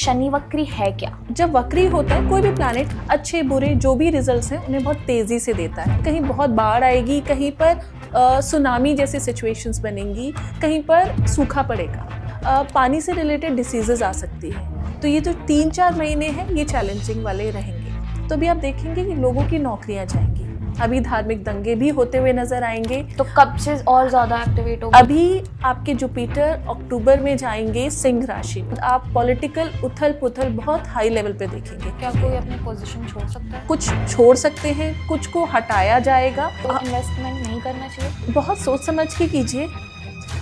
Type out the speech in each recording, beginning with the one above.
शनि वक्री है क्या? जब वक्री होता है कोई भी प्लैनेट, अच्छे बुरे जो भी रिजल्ट्स हैं उन्हें बहुत तेजी से देता है। कहीं बहुत बाढ़ आएगी, कहीं पर सुनामी जैसी सिचुएशंस बनेंगी, कहीं पर सूखा पड़ेगा, पानी से रिलेटेड डिसीजेज आ सकती है। तो ये जो 3-4 महीने हैं ये चैलेंजिंग वाले रहेंगे। तो अभी आप देखेंगे कि लोगों की नौकरियां जाएंगी, अभी धार्मिक दंगे भी होते हुए नजर आएंगे। तो कब से और ज्यादा एक्टिवेट होगा? अभी आपके जुपिटर अक्टूबर में जाएंगे सिंह राशि में। आप पॉलिटिकल उथल पुथल बहुत हाई लेवल पे देखेंगे। क्या कोई अपनी पोजीशन छोड़ सकता है? कुछ छोड़ सकते हैं, कुछ को हटाया जाएगा। तो इन्वेस्टमेंट नहीं करना चाहिए? बहुत सोच समझ के कीजिए।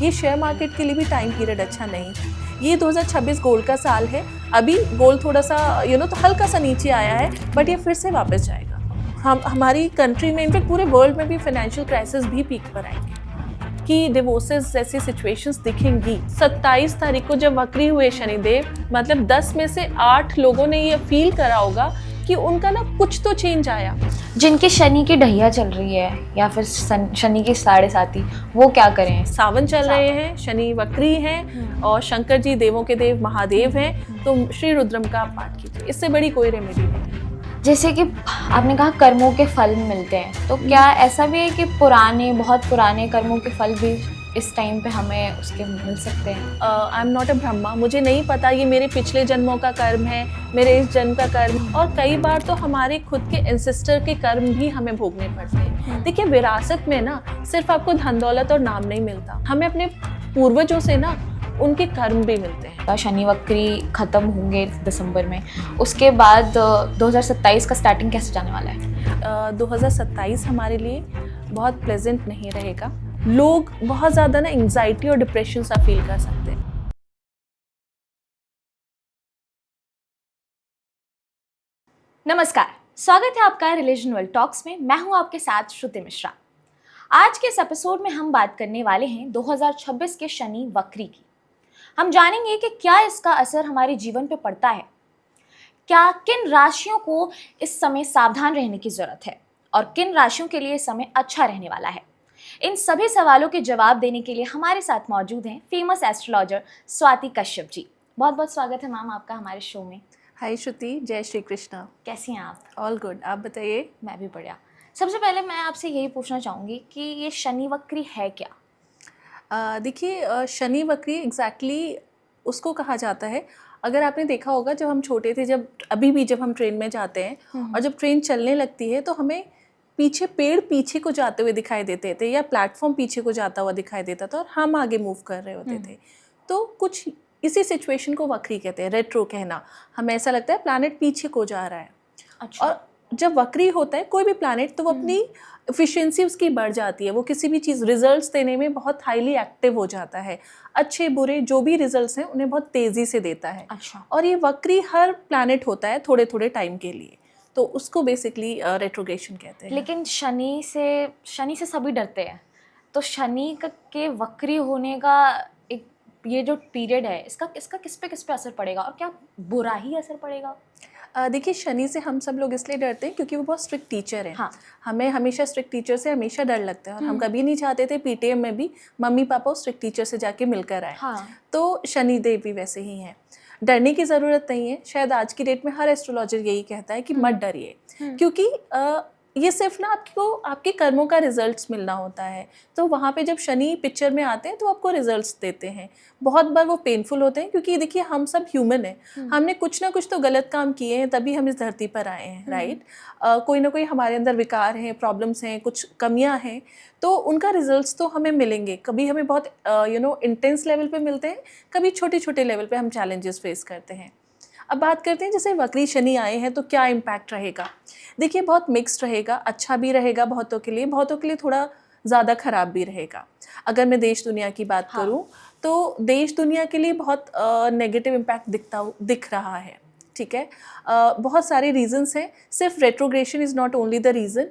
ये शेयर मार्केट के लिए भी टाइम पीरियड अच्छा नहीं है। ये 2026 गोल्ड का साल है। अभी गोल्ड थोड़ा सा तो हल्का सा नीचे आया है, बट ये फिर से वापस जाएगा। हमारी कंट्री में, इनफैक्ट पूरे वर्ल्ड में भी फाइनेंशियल क्राइसिस भी पीक पर आएंगे कि डिवोर्सेस जैसी सिचुएशंस दिखेंगी। 27 तारीख को जब वक्री हुए शनिदेव, मतलब 10 में से 8 लोगों ने ये फील करा होगा कि उनका ना कुछ तो चेंज आया। जिनकी शनि की ढैया चल रही है या फिर शनि की 7.5, वो क्या करें? सावन चल रहे हैं, शनि वक्री हैं और शंकर जी देवों के देव महादेव हैं, तो श्री रुद्रम का आप पाठ कीजिए। इससे बड़ी कोई रेमेडी नहीं है। जैसे कि आपने कहा कर्मों के फल मिलते हैं, तो क्या ऐसा भी है कि बहुत पुराने कर्मों के फल भी इस टाइम पे हमें उसके मिल सकते हैं? I am not a Brahma, मुझे नहीं पता ये मेरे पिछले जन्मों का कर्म है, मेरे इस जन्म का कर्म, और कई बार तो हमारे खुद के एंसेस्टर के कर्म भी हमें भोगने पड़ते हैं। देखिए, विरासत में ना सिर्फ आपको धन दौलत और नाम नहीं मिलता, हमें अपने पूर्वजों से ना उनके कर्म भी मिलते हैं। शनि वक्री खत्म होंगे दिसंबर में, उसके बाद 2027 का स्टार्टिंग कैसे जाने वाला है? 2027 हमारे लिए बहुत प्लेजेंट नहीं रहेगा। लोग बहुत ज़्यादा ना एंग्जाइटी और डिप्रेशन सा फील कर सकते हैं। नमस्कार, स्वागत है आपका रिलीजन वर्ल्ड टॉक्स में। मैं हूं आपके साथ श्रुति मिश्रा। आज के इस एपिसोड में हम बात करने वाले हैं 2026 के शनि वक्री की। हम जानेंगे कि क्या इसका असर हमारे जीवन पे पड़ता है, क्या किन राशियों को इस समय सावधान रहने की जरूरत है और किन राशियों के लिए समय अच्छा रहने वाला है। इन सभी सवालों के जवाब देने के लिए हमारे साथ मौजूद हैं फेमस एस्ट्रोलॉजर स्वाति कश्यप जी। बहुत बहुत स्वागत है मैम आपका हमारे शो में। हाय श्रुति, जय श्री कृष्णा। कैसी हैं आप? ऑल गुड, आप बताइए। मैं भी बढ़िया। सबसे पहले मैं आपसे यही पूछना चाहूँगी कि ये शनि वक्री है क्या? देखिए, शनि वक्री एग्जैक्टली उसको कहा जाता है। अगर आपने देखा होगा, जब हम छोटे थे, अभी भी जब हम ट्रेन में जाते हैं और जब ट्रेन चलने लगती है तो हमें पेड़ पीछे को जाते हुए दिखाई देते थे, या प्लेटफॉर्म पीछे को जाता हुआ दिखाई देता था और हम आगे मूव कर रहे होते थे। तो कुछ इसी सिचुएशन को वक्री कहते हैं, रेट्रो कहना। हमें ऐसा लगता है प्लैनेट पीछे को जा रहा है। अच्छा। और जब वक्री होता है कोई भी प्लैनेट, तो वो अपनी एफिशिएंसी उसकी बढ़ जाती है। वो किसी भी चीज़ रिजल्ट्स देने में बहुत हाईली एक्टिव हो जाता है। अच्छे बुरे जो भी रिजल्ट्स हैं उन्हें बहुत तेज़ी से देता है। अच्छा। और ये वक्री हर प्लैनेट होता है थोड़े थोड़े टाइम के लिए, तो उसको बेसिकली रेट्रोग्रेशन कहते हैं। लेकिन शनि से सभी डरते हैं, तो शनि के वक्री होने का एक ये जो पीरियड है, इसका किस पे असर पड़ेगा और क्या बुरा ही असर पड़ेगा? देखिए, शनि से हम सब लोग इसलिए डरते हैं क्योंकि वो बहुत स्ट्रिक्ट टीचर है। हाँ। हमें हमेशा स्ट्रिक्ट टीचर से हमेशा डर लगता है, और हम कभी नहीं चाहते थे पीटीएम में भी मम्मी पापा उस स्ट्रिक्ट टीचर से जाके मिलकर आए। हाँ। तो शनि देव भी वैसे ही हैं। डरने की ज़रूरत नहीं है। शायद आज की डेट में हर एस्ट्रोलॉजर यही कहता है कि मत डरिए, क्योंकि ये सिर्फ ना आपके कर्मों का रिजल्ट्स मिलना होता है। तो वहाँ पे जब शनि पिक्चर में आते हैं तो आपको रिजल्ट्स देते हैं। बहुत बार वो पेनफुल होते हैं, क्योंकि देखिए हम सब ह्यूमन हैं। हमने कुछ ना कुछ तो गलत काम किए हैं, तभी हम इस धरती पर आए हैं, राइट। कोई ना कोई हमारे अंदर विकार हैं, प्रॉब्लम्स हैं, कुछ कमियां हैं, तो उनका रिजल्ट्स तो हमें मिलेंगे। कभी हमें बहुत इंटेंस लेवल पे मिलते हैं, कभी छोटे छोटे लेवल पे हम चैलेंजेस फेस करते हैं। अब बात करते हैं, जैसे वक्री शनि आए हैं तो क्या इम्पैक्ट रहेगा। देखिए, बहुत मिक्स्ड रहेगा। अच्छा भी रहेगा बहुतों के लिए थोड़ा ज़्यादा ख़राब भी रहेगा। अगर मैं देश दुनिया की बात करूं, तो देश दुनिया के लिए बहुत नेगेटिव इम्पैक्ट दिख रहा है, ठीक है। बहुत सारे रीजंस हैं। सिर्फ retrogression is not only the reason,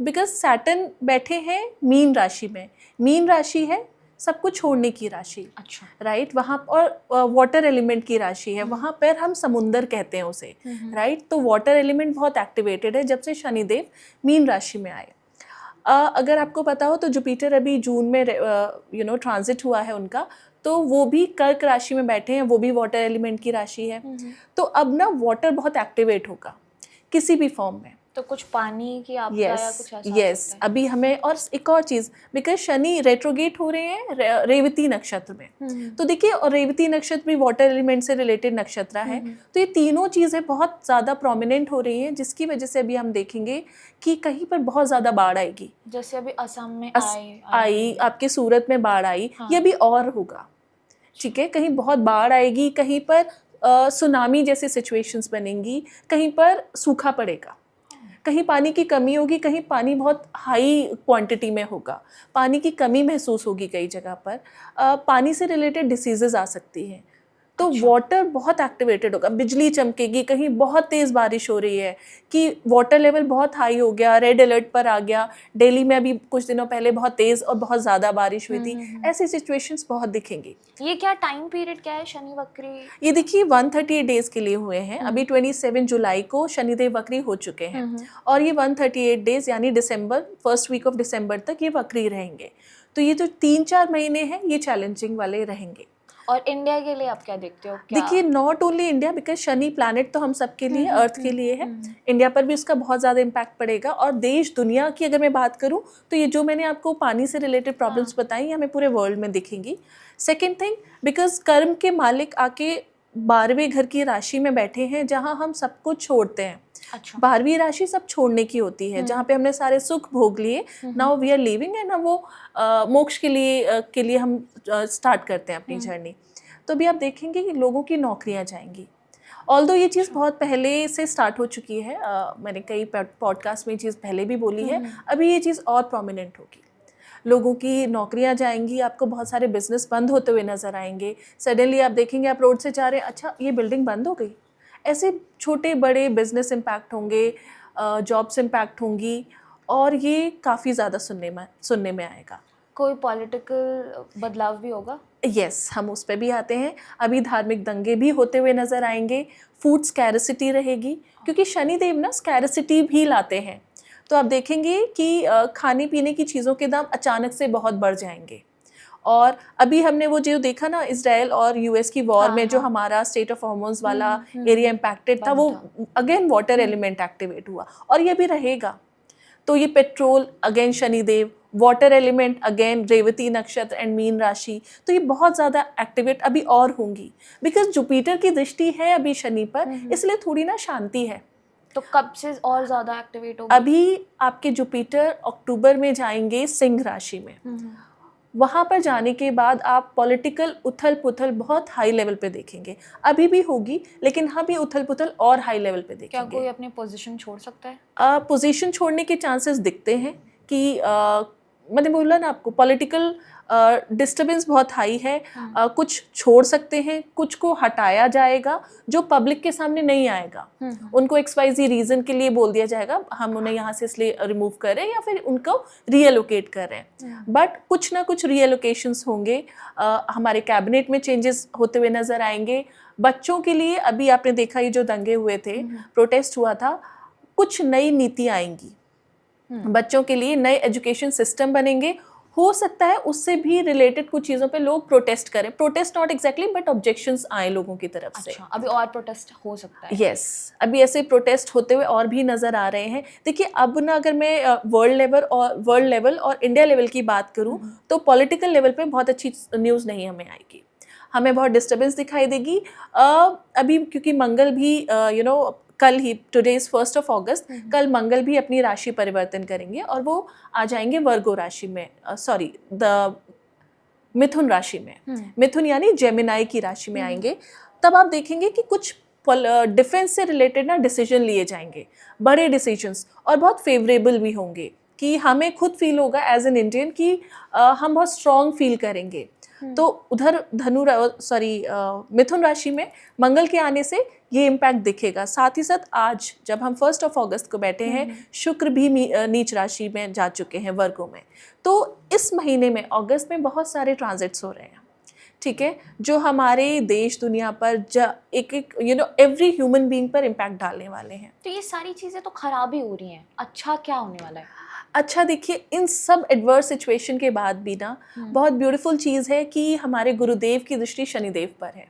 because Saturn बैठे हैं मीन राशि में। मीन राशि है सब कुछ छोड़ने की राशि। अच्छा। राइट। वहाँ और वाटर एलिमेंट की राशि है, वहाँ पर हम समुंदर कहते हैं उसे, राइट। तो वाटर एलिमेंट बहुत एक्टिवेटेड है जब से शनिदेव मीन राशि में आए। अगर आपको पता हो तो जुपिटर अभी जून में ट्रांजिट हुआ है उनका, तो वो भी कर्क राशि में बैठे हैं, वो भी वाटर एलिमेंट की राशि है। तो अब ना वाटर बहुत एक्टिवेट होगा किसी भी फॉर्म में। तो कुछ पानी की आपदा या कुछ ऐसा हो यस सकता है? अभी हमें, और एक और चीज, बिकॉज शनि रेट्रोगेट हो रहे हैं रेवती नक्षत्र में। तो देखिए, और रेवती नक्षत्र भी वाटर एलिमेंट से रिलेटेड नक्षत्र है। तो ये तीनों चीजें बहुत ज्यादा प्रोमिनेंट हो रही हैं, जिसकी वजह से अभी हम देखेंगे कि कहीं पर बहुत ज्यादा बाढ़ आएगी। जैसे अभी असम में आई आपके सूरत में बाढ़ आई, ये भी और होगा। ठीक है, कहीं बहुत बाढ़ आएगी, कहीं पर सुनामी जैसी सिचुएशंस बनेंगी, कहीं पर सूखा पड़ेगा, कहीं पानी की कमी होगी, कहीं पानी बहुत हाई क्वांटिटी में होगा, पानी की कमी महसूस होगी कई जगह पर। पानी से रिलेटेड डिसीजेज आ सकती हैं। तो वाटर बहुत एक्टिवेटेड होगा, बिजली चमकेगी, कहीं बहुत तेज़ बारिश हो रही है कि वाटर लेवल बहुत हाई हो गया, रेड अलर्ट पर आ गया। दिल्ली में अभी कुछ दिनों पहले बहुत तेज़ और बहुत ज़्यादा बारिश हुई थी। ऐसी सिचुएशंस बहुत दिखेंगी। ये क्या टाइम पीरियड क्या है शनि वक्री? ये देखिए 138 डेज के लिए हुए हैं। अभी 27 जुलाई को शनिदेव वक्री हो चुके हैं और ये 138 डेज यानी दिसंबर, फर्स्ट वीक ऑफ दिसंबर तक ये वक्री रहेंगे। तो ये जो 3-4 महीने हैं ये चैलेंजिंग वाले रहेंगे। और इंडिया के लिए आप क्या देखते हो? देखिए, not only India, because Shani planet तो हम सबके लिए, अर्थ के लिए है। इंडिया पर भी उसका बहुत ज़्यादा इम्पैक्ट पड़ेगा। और देश दुनिया की अगर मैं बात करूँ तो ये जो मैंने आपको पानी से रिलेटेड प्रॉब्लम्स बताई, ये हमें पूरे वर्ल्ड में दिखेंगी। सेकेंड थिंग, बिकॉज कर्म के मालिक आके 12वें घर की राशि में बैठे हैं, जहाँ हम सब कुछ छोड़ते हैं। अच्छा। 12वीं राशि सब छोड़ने की होती है, जहाँ पे हमने सारे सुख भोग लिए, now we are living, and वो मोक्ष के लिए हम स्टार्ट करते हैं अपनी जर्नी। तो भी आप देखेंगे कि लोगों की नौकरियां जाएंगी। ऑल्दो ये चीज़ बहुत पहले से स्टार्ट हो चुकी है, मैंने कई पॉडकास्ट में ये चीज़ पहले भी बोली है, अभी ये चीज़ और प्रोमिनेंट होगी। लोगों की नौकरियां जाएंगी, आपको बहुत सारे बिजनेस बंद होते हुए नजर आएंगे। सडनली आप देखेंगे, आप रोड से जा रहे हैं, अच्छा ये बिल्डिंग बंद हो गई। ऐसे छोटे बड़े बिजनेस इम्पैक्ट होंगे, जॉब्स इम्पैक्ट होंगी, और ये काफ़ी ज़्यादा सुनने में आएगा। कोई पॉलिटिकल बदलाव भी होगा? यस, हम उस पर भी आते हैं। अभी धार्मिक दंगे भी होते हुए नजर आएंगे। फूड स्कैरसिटी रहेगी, क्योंकि शनिदेव ना स्कैरसिटी भी लाते हैं। तो आप देखेंगे कि खाने पीने की चीज़ों के दाम अचानक से बहुत बढ़ जाएंगे। और अभी हमने वो जो देखा ना, इजराइल और यूएस की वॉर में जो हमारा स्टेट ऑफ हॉर्मोन्स वाला एरिया इम्पैक्टेड था, वो अगेन वाटर एलिमेंट एक्टिवेट हुआ, और ये भी रहेगा। तो ये petrol again Shanidev, water element again Revati नक्षत्र एंड मीन राशि, तो ये बहुत ज़्यादा एक्टिवेट अभी और होंगी। बिकॉज जुपिटर की दृष्टि है अभी शनि पर, इसलिए थोड़ी ना शांति है। तो कब से और ज़्यादा एक्टिवेट होगी? अभी आपके जुपिटर अक्टूबर में जाएंगे सिंह राशि में। वहाँ पर जाने के बाद आप पॉलिटिकल उथल पुथल बहुत हाई लेवल पे देखेंगे। अभी भी होगी, लेकिन हम भी उथल पुथल और हाई लेवल पे देखेंगे। क्या कोई अपनी पोजीशन छोड़ सकता है? पोजीशन छोड़ने के चांसेस दिखते हैं कि मैंने बोला ना आपको, पॉलिटिकल डिस्टर्बेंस बहुत हाई है। कुछ छोड़ सकते हैं, कुछ को हटाया जाएगा जो पब्लिक के सामने नहीं आएगा। उनको XYZ रीज़न के लिए बोल दिया जाएगा, हम उन्हें यहाँ से इसलिए रिमूव कर रहे हैं या फिर उनको रीएलोकेट कर रहे हैं। बट कुछ ना कुछ रीएलोकेशंस होंगे। हमारे कैबिनेट में चेंजेस होते हुए नज़र आएंगे। बच्चों के लिए अभी आपने देखा, ये जो दंगे हुए थे, प्रोटेस्ट हुआ था, कुछ नई नीति आएंगी बच्चों के लिए, नए एजुकेशन सिस्टम बनेंगे। हो सकता है उससे भी रिलेटेड कुछ चीज़ों पे लोग प्रोटेस्ट करें, protest not exactly but objections आए लोगों की तरफ से। अच्छा, अभी और प्रोटेस्ट हो सकता है? यस, अभी ऐसे प्रोटेस्ट होते हुए और भी नज़र आ रहे हैं। देखिए, अब ना अगर मैं वर्ल्ड लेवल और इंडिया लेवल की बात करूँ, तो पॉलिटिकल लेवल पे बहुत अच्छी न्यूज़ नहीं हमें आएगी, हमें बहुत डिस्टर्बेंस दिखाई देगी। अभी क्योंकि मंगल भी कल ही, टुडे इज 1 अगस्त, कल मंगल भी अपनी राशि परिवर्तन करेंगे और वो आ जाएंगे वर्गो राशि में, मिथुन राशि में। मिथुन यानी जेमिनाई की राशि में आएंगे। तब आप देखेंगे कि कुछ डिफेंस से रिलेटेड ना डिसीजन लिए जाएंगे, बड़े डिसीजंस, और बहुत फेवरेबल भी होंगे, कि हमें खुद फील होगा एज एन इंडियन कि हम बहुत स्ट्रॉन्ग फील करेंगे। तो उधर मिथुन राशि में मंगल के आने से ये इम्पैक्ट दिखेगा। साथ ही साथ आज जब हम 1 अगस्त को बैठे हैं, शुक्र भी नीच राशि में जा चुके हैं, वर्गों में। तो इस महीने में, अगस्त में, बहुत सारे ट्रांजिट्स हो रहे हैं, ठीक है, जो हमारे देश दुनिया पर एक एवरी ह्यूमन बीइंग पर इम्पैक्ट डालने वाले हैं। तो ये सारी चीज़ें तो खराब ही हो रही हैं, अच्छा क्या होने वाला है? अच्छा देखिए, इन सब एडवर्स सिचुएशन के बाद भी ना बहुत ब्यूटीफुल चीज़ है कि हमारे गुरुदेव की दृष्टि शनिदेव पर है।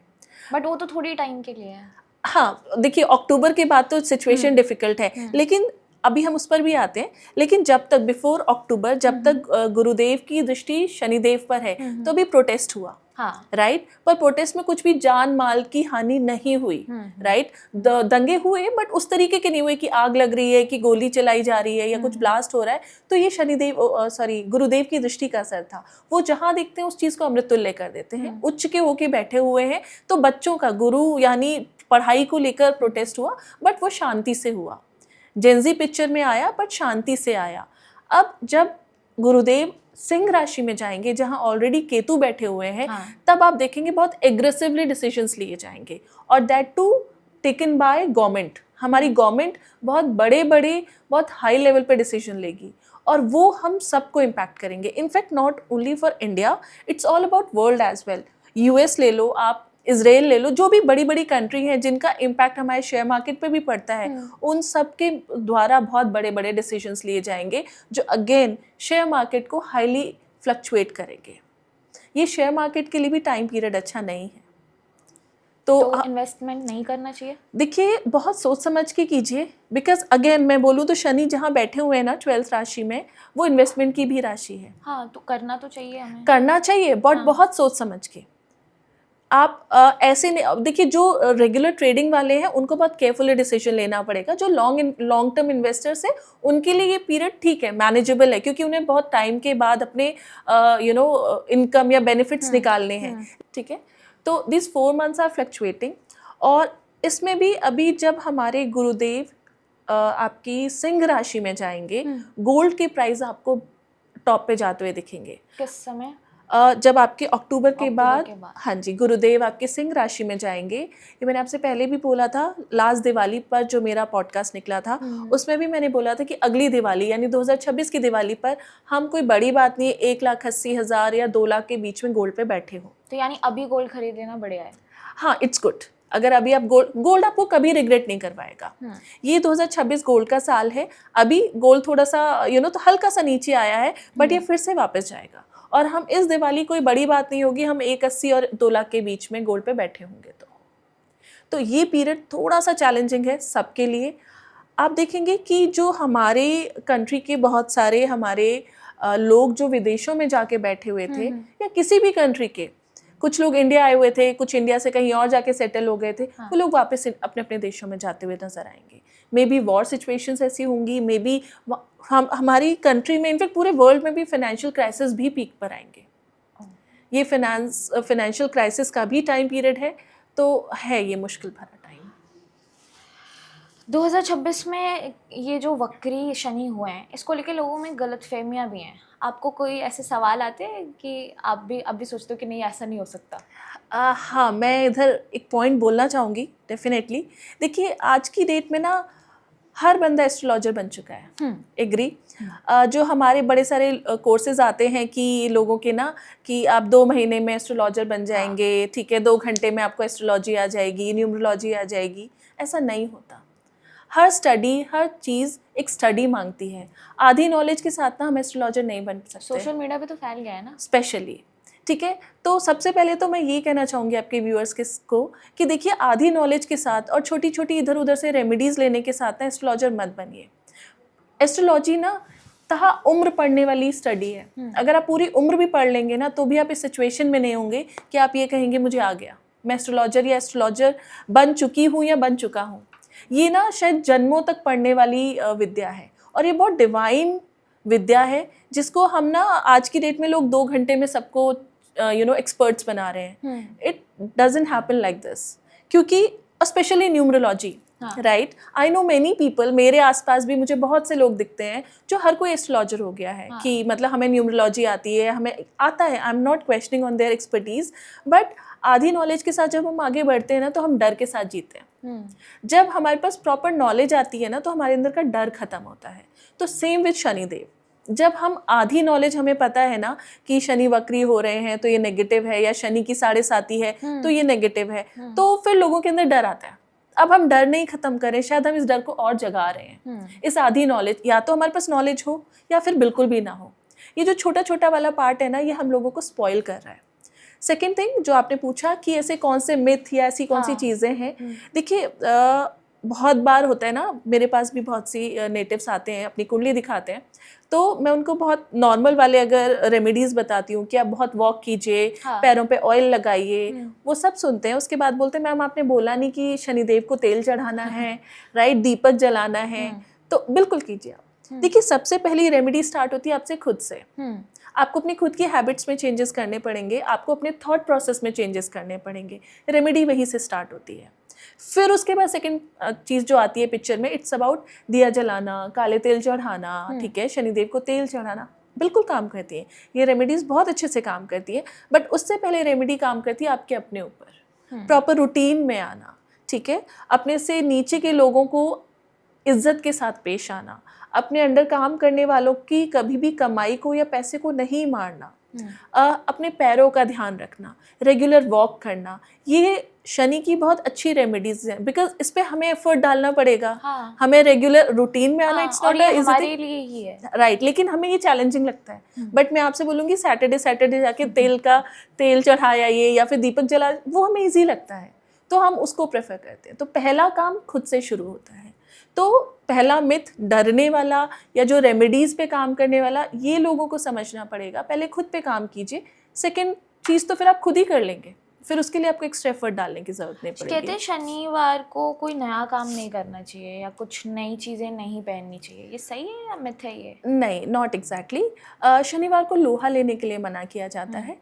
बट वो तो थोड़ी टाइम के लिए है। हाँ देखिए, अक्टूबर के बाद तो सिचुएशन डिफिकल्ट है, लेकिन अभी हम उस पर भी आते हैं। लेकिन जब तक बिफोर अक्टूबर, जब तक गुरुदेव की दृष्टि शनिदेव पर है, तो भी प्रोटेस्ट हुआ, हाँ। राइट। पर प्रोटेस्ट में कुछ भी जान माल की हानि नहीं हुई, राइट। दंगे हुए बट उस तरीके के नहीं हुए कि आग लग रही है, कि गोली चलाई जा रही है या कुछ ब्लास्ट हो रहा है। तो ये गुरुदेव की दृष्टि का असर था। वो जहां देखते हैं उस चीज को अमृत तुल्य कर देते हैं। उच्च के होके बैठे हुए हैं, तो बच्चों का गुरु यानी पढ़ाई को लेकर प्रोटेस्ट हुआ, बट वो शांति से हुआ। जेंजी पिक्चर में आया बट शांति से आया। अब जब गुरुदेव सिंह राशि में जाएंगे, जहां ऑलरेडी केतु बैठे हुए हैं, तब आप देखेंगे बहुत एग्रेसिवली डिसीजंस लिए जाएंगे, और that too taken by government. हमारी गवर्नमेंट बहुत बड़े बड़े, बहुत हाई लेवल पे डिसीजन लेगी, और वो हम सबको इम्पैक्ट करेंगे। In fact not only for India, it's all about world as well. US ले लो आप, इजराइल ले लो, जो भी बड़ी बड़ी कंट्री हैं जिनका इम्पैक्ट हमारे शेयर मार्केट पे भी पड़ता है, उन सब के द्वारा बहुत बड़े बड़े डिसीजंस लिए जाएंगे, जो अगेन शेयर मार्केट को हाईली फ्लक्चुएट करेंगे। ये शेयर मार्केट के लिए भी टाइम पीरियड अच्छा नहीं है। तो इन्वेस्टमेंट नहीं करना चाहिए। देखिए, बहुत सोच समझ के कीजिए, बिकॉज अगेन मैं बोलूँ तो शनि जहाँ बैठे हुए हैं ना 12th राशि में, वो इन्वेस्टमेंट की भी राशि है। हाँ, तो करना तो चाहिए हमें, करना चाहिए, बट बहुत सोच समझ के। आप ऐसे नहीं, देखिए जो रेगुलर ट्रेडिंग वाले हैं उनको बहुत केयरफुली डिसीजन लेना पड़ेगा। जो लॉन्ग टर्म इन्वेस्टर्स हैं उनके लिए ये पीरियड ठीक है, मैनेजेबल है, क्योंकि उन्हें बहुत टाइम के बाद अपने इनकम या बेनिफिट्स निकालने हैं, ठीक है। तो दिस 4 months आर फ्लक्चुएटिंग, और इसमें भी अभी जब हमारे गुरुदेव आपकी सिंह राशि में जाएंगे, गोल्ड के प्राइस आपको टॉप पे जाते हुए दिखेंगे। किस समय? जब आपके अक्टूबर के बाद, हाँ जी, गुरुदेव आपके सिंह राशि में जाएंगे। ये मैंने आपसे पहले भी बोला था, लास्ट दिवाली पर जो मेरा पॉडकास्ट निकला था, उसमें भी मैंने बोला था कि अगली दिवाली यानी 2026 की दिवाली पर हम कोई बड़ी बात नहीं 1,80,000 या 2 लाख के बीच में गोल्ड पे बैठे हो। तो यानी अभी गोल्ड खरीद लेना बढ़िया है। हाँ, इट्स गुड। अगर अभी आप गोल्ड आपको कभी रिग्रेट नहीं करवाएगा। ये 2026 गोल्ड का साल है। अभी गोल्ड थोड़ा सा तो हल्का सा नीचे आया है, बट ये फिर से वापस जाएगा, और हम इस दिवाली कोई बड़ी बात नहीं होगी, हम 1,80 और 2 लाख के बीच में गोल्ड पे बैठे होंगे। तो ये पीरियड थोड़ा सा चैलेंजिंग है सबके लिए। आप देखेंगे कि जो हमारे कंट्री के बहुत सारे हमारे लोग जो विदेशों में जाके बैठे हुए थे, या किसी भी कंट्री के, कुछ लोग इंडिया आए हुए थे, कुछ इंडिया से कहीं और जाके सेटल हो गए थे, वो लोग वापस अपने अपने देशों में जाते हुए नजर आएंगे। मे बी वॉर सिचुएशंस ऐसी होंगी, मे बी हमारी कंट्री में, इनफैक्ट पूरे वर्ल्ड में भी फाइनेंशियल क्राइसिस भी पीक पर आएंगे। ये फाइनेंशियल क्राइसिस का भी टाइम पीरियड है, तो है ये मुश्किल भरा टाइम। 2026 में ये जो वक्री शनि हुए हैं, इसको लेके लोगों में गलतफहमियां भी हैं। आपको कोई ऐसे सवाल आते हैं कि आप भी सोचते हो कि नहीं, ऐसा नहीं हो सकता? हाँ, मैं इधर एक पॉइंट बोलना चाहूँगी डेफिनेटली। देखिए, आज की डेट में ना हर बंदा एस्ट्रोलॉजर बन चुका है, एग्री। जो हमारे बड़े सारे कोर्सेज आते हैं कि लोगों के ना, कि आप 2 महीने में एस्ट्रोलॉजर बन जाएंगे, ठीक है, 2 घंटे में आपको एस्ट्रोलॉजी आ जाएगी, न्यूमरोलॉजी आ जाएगी। ऐसा नहीं होता। हर स्टडी, हर चीज़ एक स्टडी मांगती है। आधी नॉलेज के साथ ना हम एस्ट्रोलॉजर नहीं बन सकते। सोशल मीडिया पे तो फैल गया है ना, स्पेशली, ठीक है। तो सबसे पहले तो मैं ये कहना चाहूँगी आपके व्यूअर्स को कि देखिए, आधी नॉलेज के साथ और छोटी छोटी इधर उधर से रेमेडीज़ लेने के साथ ना एस्ट्रोलॉजर मत बनिए। एस्ट्रोलॉजी ना तहा उम्र पढ़ने वाली स्टडी है। अगर आप पूरी उम्र भी पढ़ लेंगे ना, तो भी आप इस सिचुएशन में नहीं होंगे कि आप ये कहेंगे मुझे आ गया, मैं एस्ट्रोलॉजर या एस्ट्रोलॉजर बन चुकी हूँ या बन चुका हूँ। ये ना शायद जन्मों तक पढ़ने वाली विद्या है, और ये बहुत डिवाइन विद्या है, जिसको हम ना आज की डेट में लोग 2 घंटे में सबको एक्सपर्ट्स बना रहे हैं। It doesn't happen like this, क्योंकि specially numerology, right. I know many people, मेरे आसपास भी मुझे बहुत से लोग दिखते हैं जो हर कोई एस्ट्रोलॉजर हो गया है, कि मतलब हमें न्यूमरोलॉजी आती है, हमें आता है। I am not questioning on their expertise, but आधी नॉलेज के साथ जब हम आगे बढ़ते हैं ना, तो हम डर के साथ जीते हैं। जब हमारे पास प्रॉपर नॉलेज आती है ना, तो हमारे अंदर का डर खत्म होता है। तो सेम विद शनिदेव, जब हम आधी नॉलेज, हमें पता है ना कि शनि वक्री हो रहे हैं तो ये नेगेटिव है, या शनि की 7.5 है तो ये नेगेटिव है, तो फिर लोगों के अंदर डर आता है। अब हम डर नहीं खत्म करें, शायद हम इस डर को और जगा रहे हैं। इस आधी नॉलेज, या तो हमारे पास नॉलेज हो या फिर बिल्कुल भी ना हो। ये जो छोटा छोटा वाला पार्ट है ना, ये हम लोगों को स्पॉइल कर रहा है। सेकेंड थिंग जो आपने पूछा कि ऐसे कौन से मिथ या ऐसी कौन सी चीज़ें हैं, देखिए बहुत बार होता है ना, मेरे पास भी बहुत सी नेटिव्स आते हैं, अपनी कुंडली दिखाते हैं, तो मैं उनको बहुत नॉर्मल वाले अगर रेमेडीज़ बताती हूँ कि आप बहुत वॉक कीजिए, पैरों पे ऑयल लगाइए, वो सब सुनते हैं। उसके बाद बोलते हैं मैम आपने बोला नहीं कि शनिदेव को तेल चढ़ाना है, राइट, दीपक जलाना है, तो बिल्कुल कीजिए आप। देखिए सबसे पहली रेमेडी स्टार्ट होती है आपसे खुद से। आपको अपनी खुद की हैबिट्स में चेंजेस करने पड़ेंगे, आपको अपने थॉट प्रोसेस में चेंजेस करने पड़ेंगे, रेमेडी वहीं से स्टार्ट होती है। फिर उसके बाद सेकंड चीज़ जो आती है पिक्चर में, इट्स अबाउट दिया जलाना, काले तेल चढ़ाना, ठीक है, शनिदेव को तेल चढ़ाना, बिल्कुल काम करती है ये रेमेडीज़, बहुत अच्छे से काम करती है। बट उससे पहले रेमेडी काम करती है आपके अपने ऊपर, प्रॉपर रूटीन में आना, ठीक है, अपने से नीचे के लोगों को इज्जत के साथ पेश आना, अपने अंडर काम करने वालों की कभी भी कमाई को या पैसे को नहीं मारना, अपने पैरों का ध्यान रखना, रेगुलर वॉक करना, ये शनि की बहुत अच्छी रेमेडीज हैं। बिकॉज इस पे हमें एफर्ट डालना पड़ेगा, हमें रेगुलर रूटीन में आना, इट्स नॉट हमारे लिए ही है, राइट, लेकिन हमें ये चैलेंजिंग लगता है। बट मैं आपसे बोलूँगी सैटरडे जाके तेल चढ़ाइए या फिर दीपक जला, वो हमें ईजी लगता है, तो हम उसको प्रेफर करते हैं। तो पहला काम खुद से शुरू होता है। तो पहला मिथ डरने वाला या जो रेमेडीज़ पे काम करने वाला, ये लोगों को समझना पड़ेगा। पहले खुद पे काम कीजिए, सेकंड चीज़ तो फिर आप खुद ही कर लेंगे, फिर उसके लिए आपको एक्स्ट्रा एफर्ट डालने की जरूरत नहीं पड़ेगी। कहते हैं शनिवार को कोई नया काम नहीं करना चाहिए या कुछ नई चीज़ें नहीं पहननी चाहिए, ये सही है या मिथ है ये? नहीं, नॉट एग्जैक्टली। शनिवार को लोहा लेने के लिए मना किया जाता है।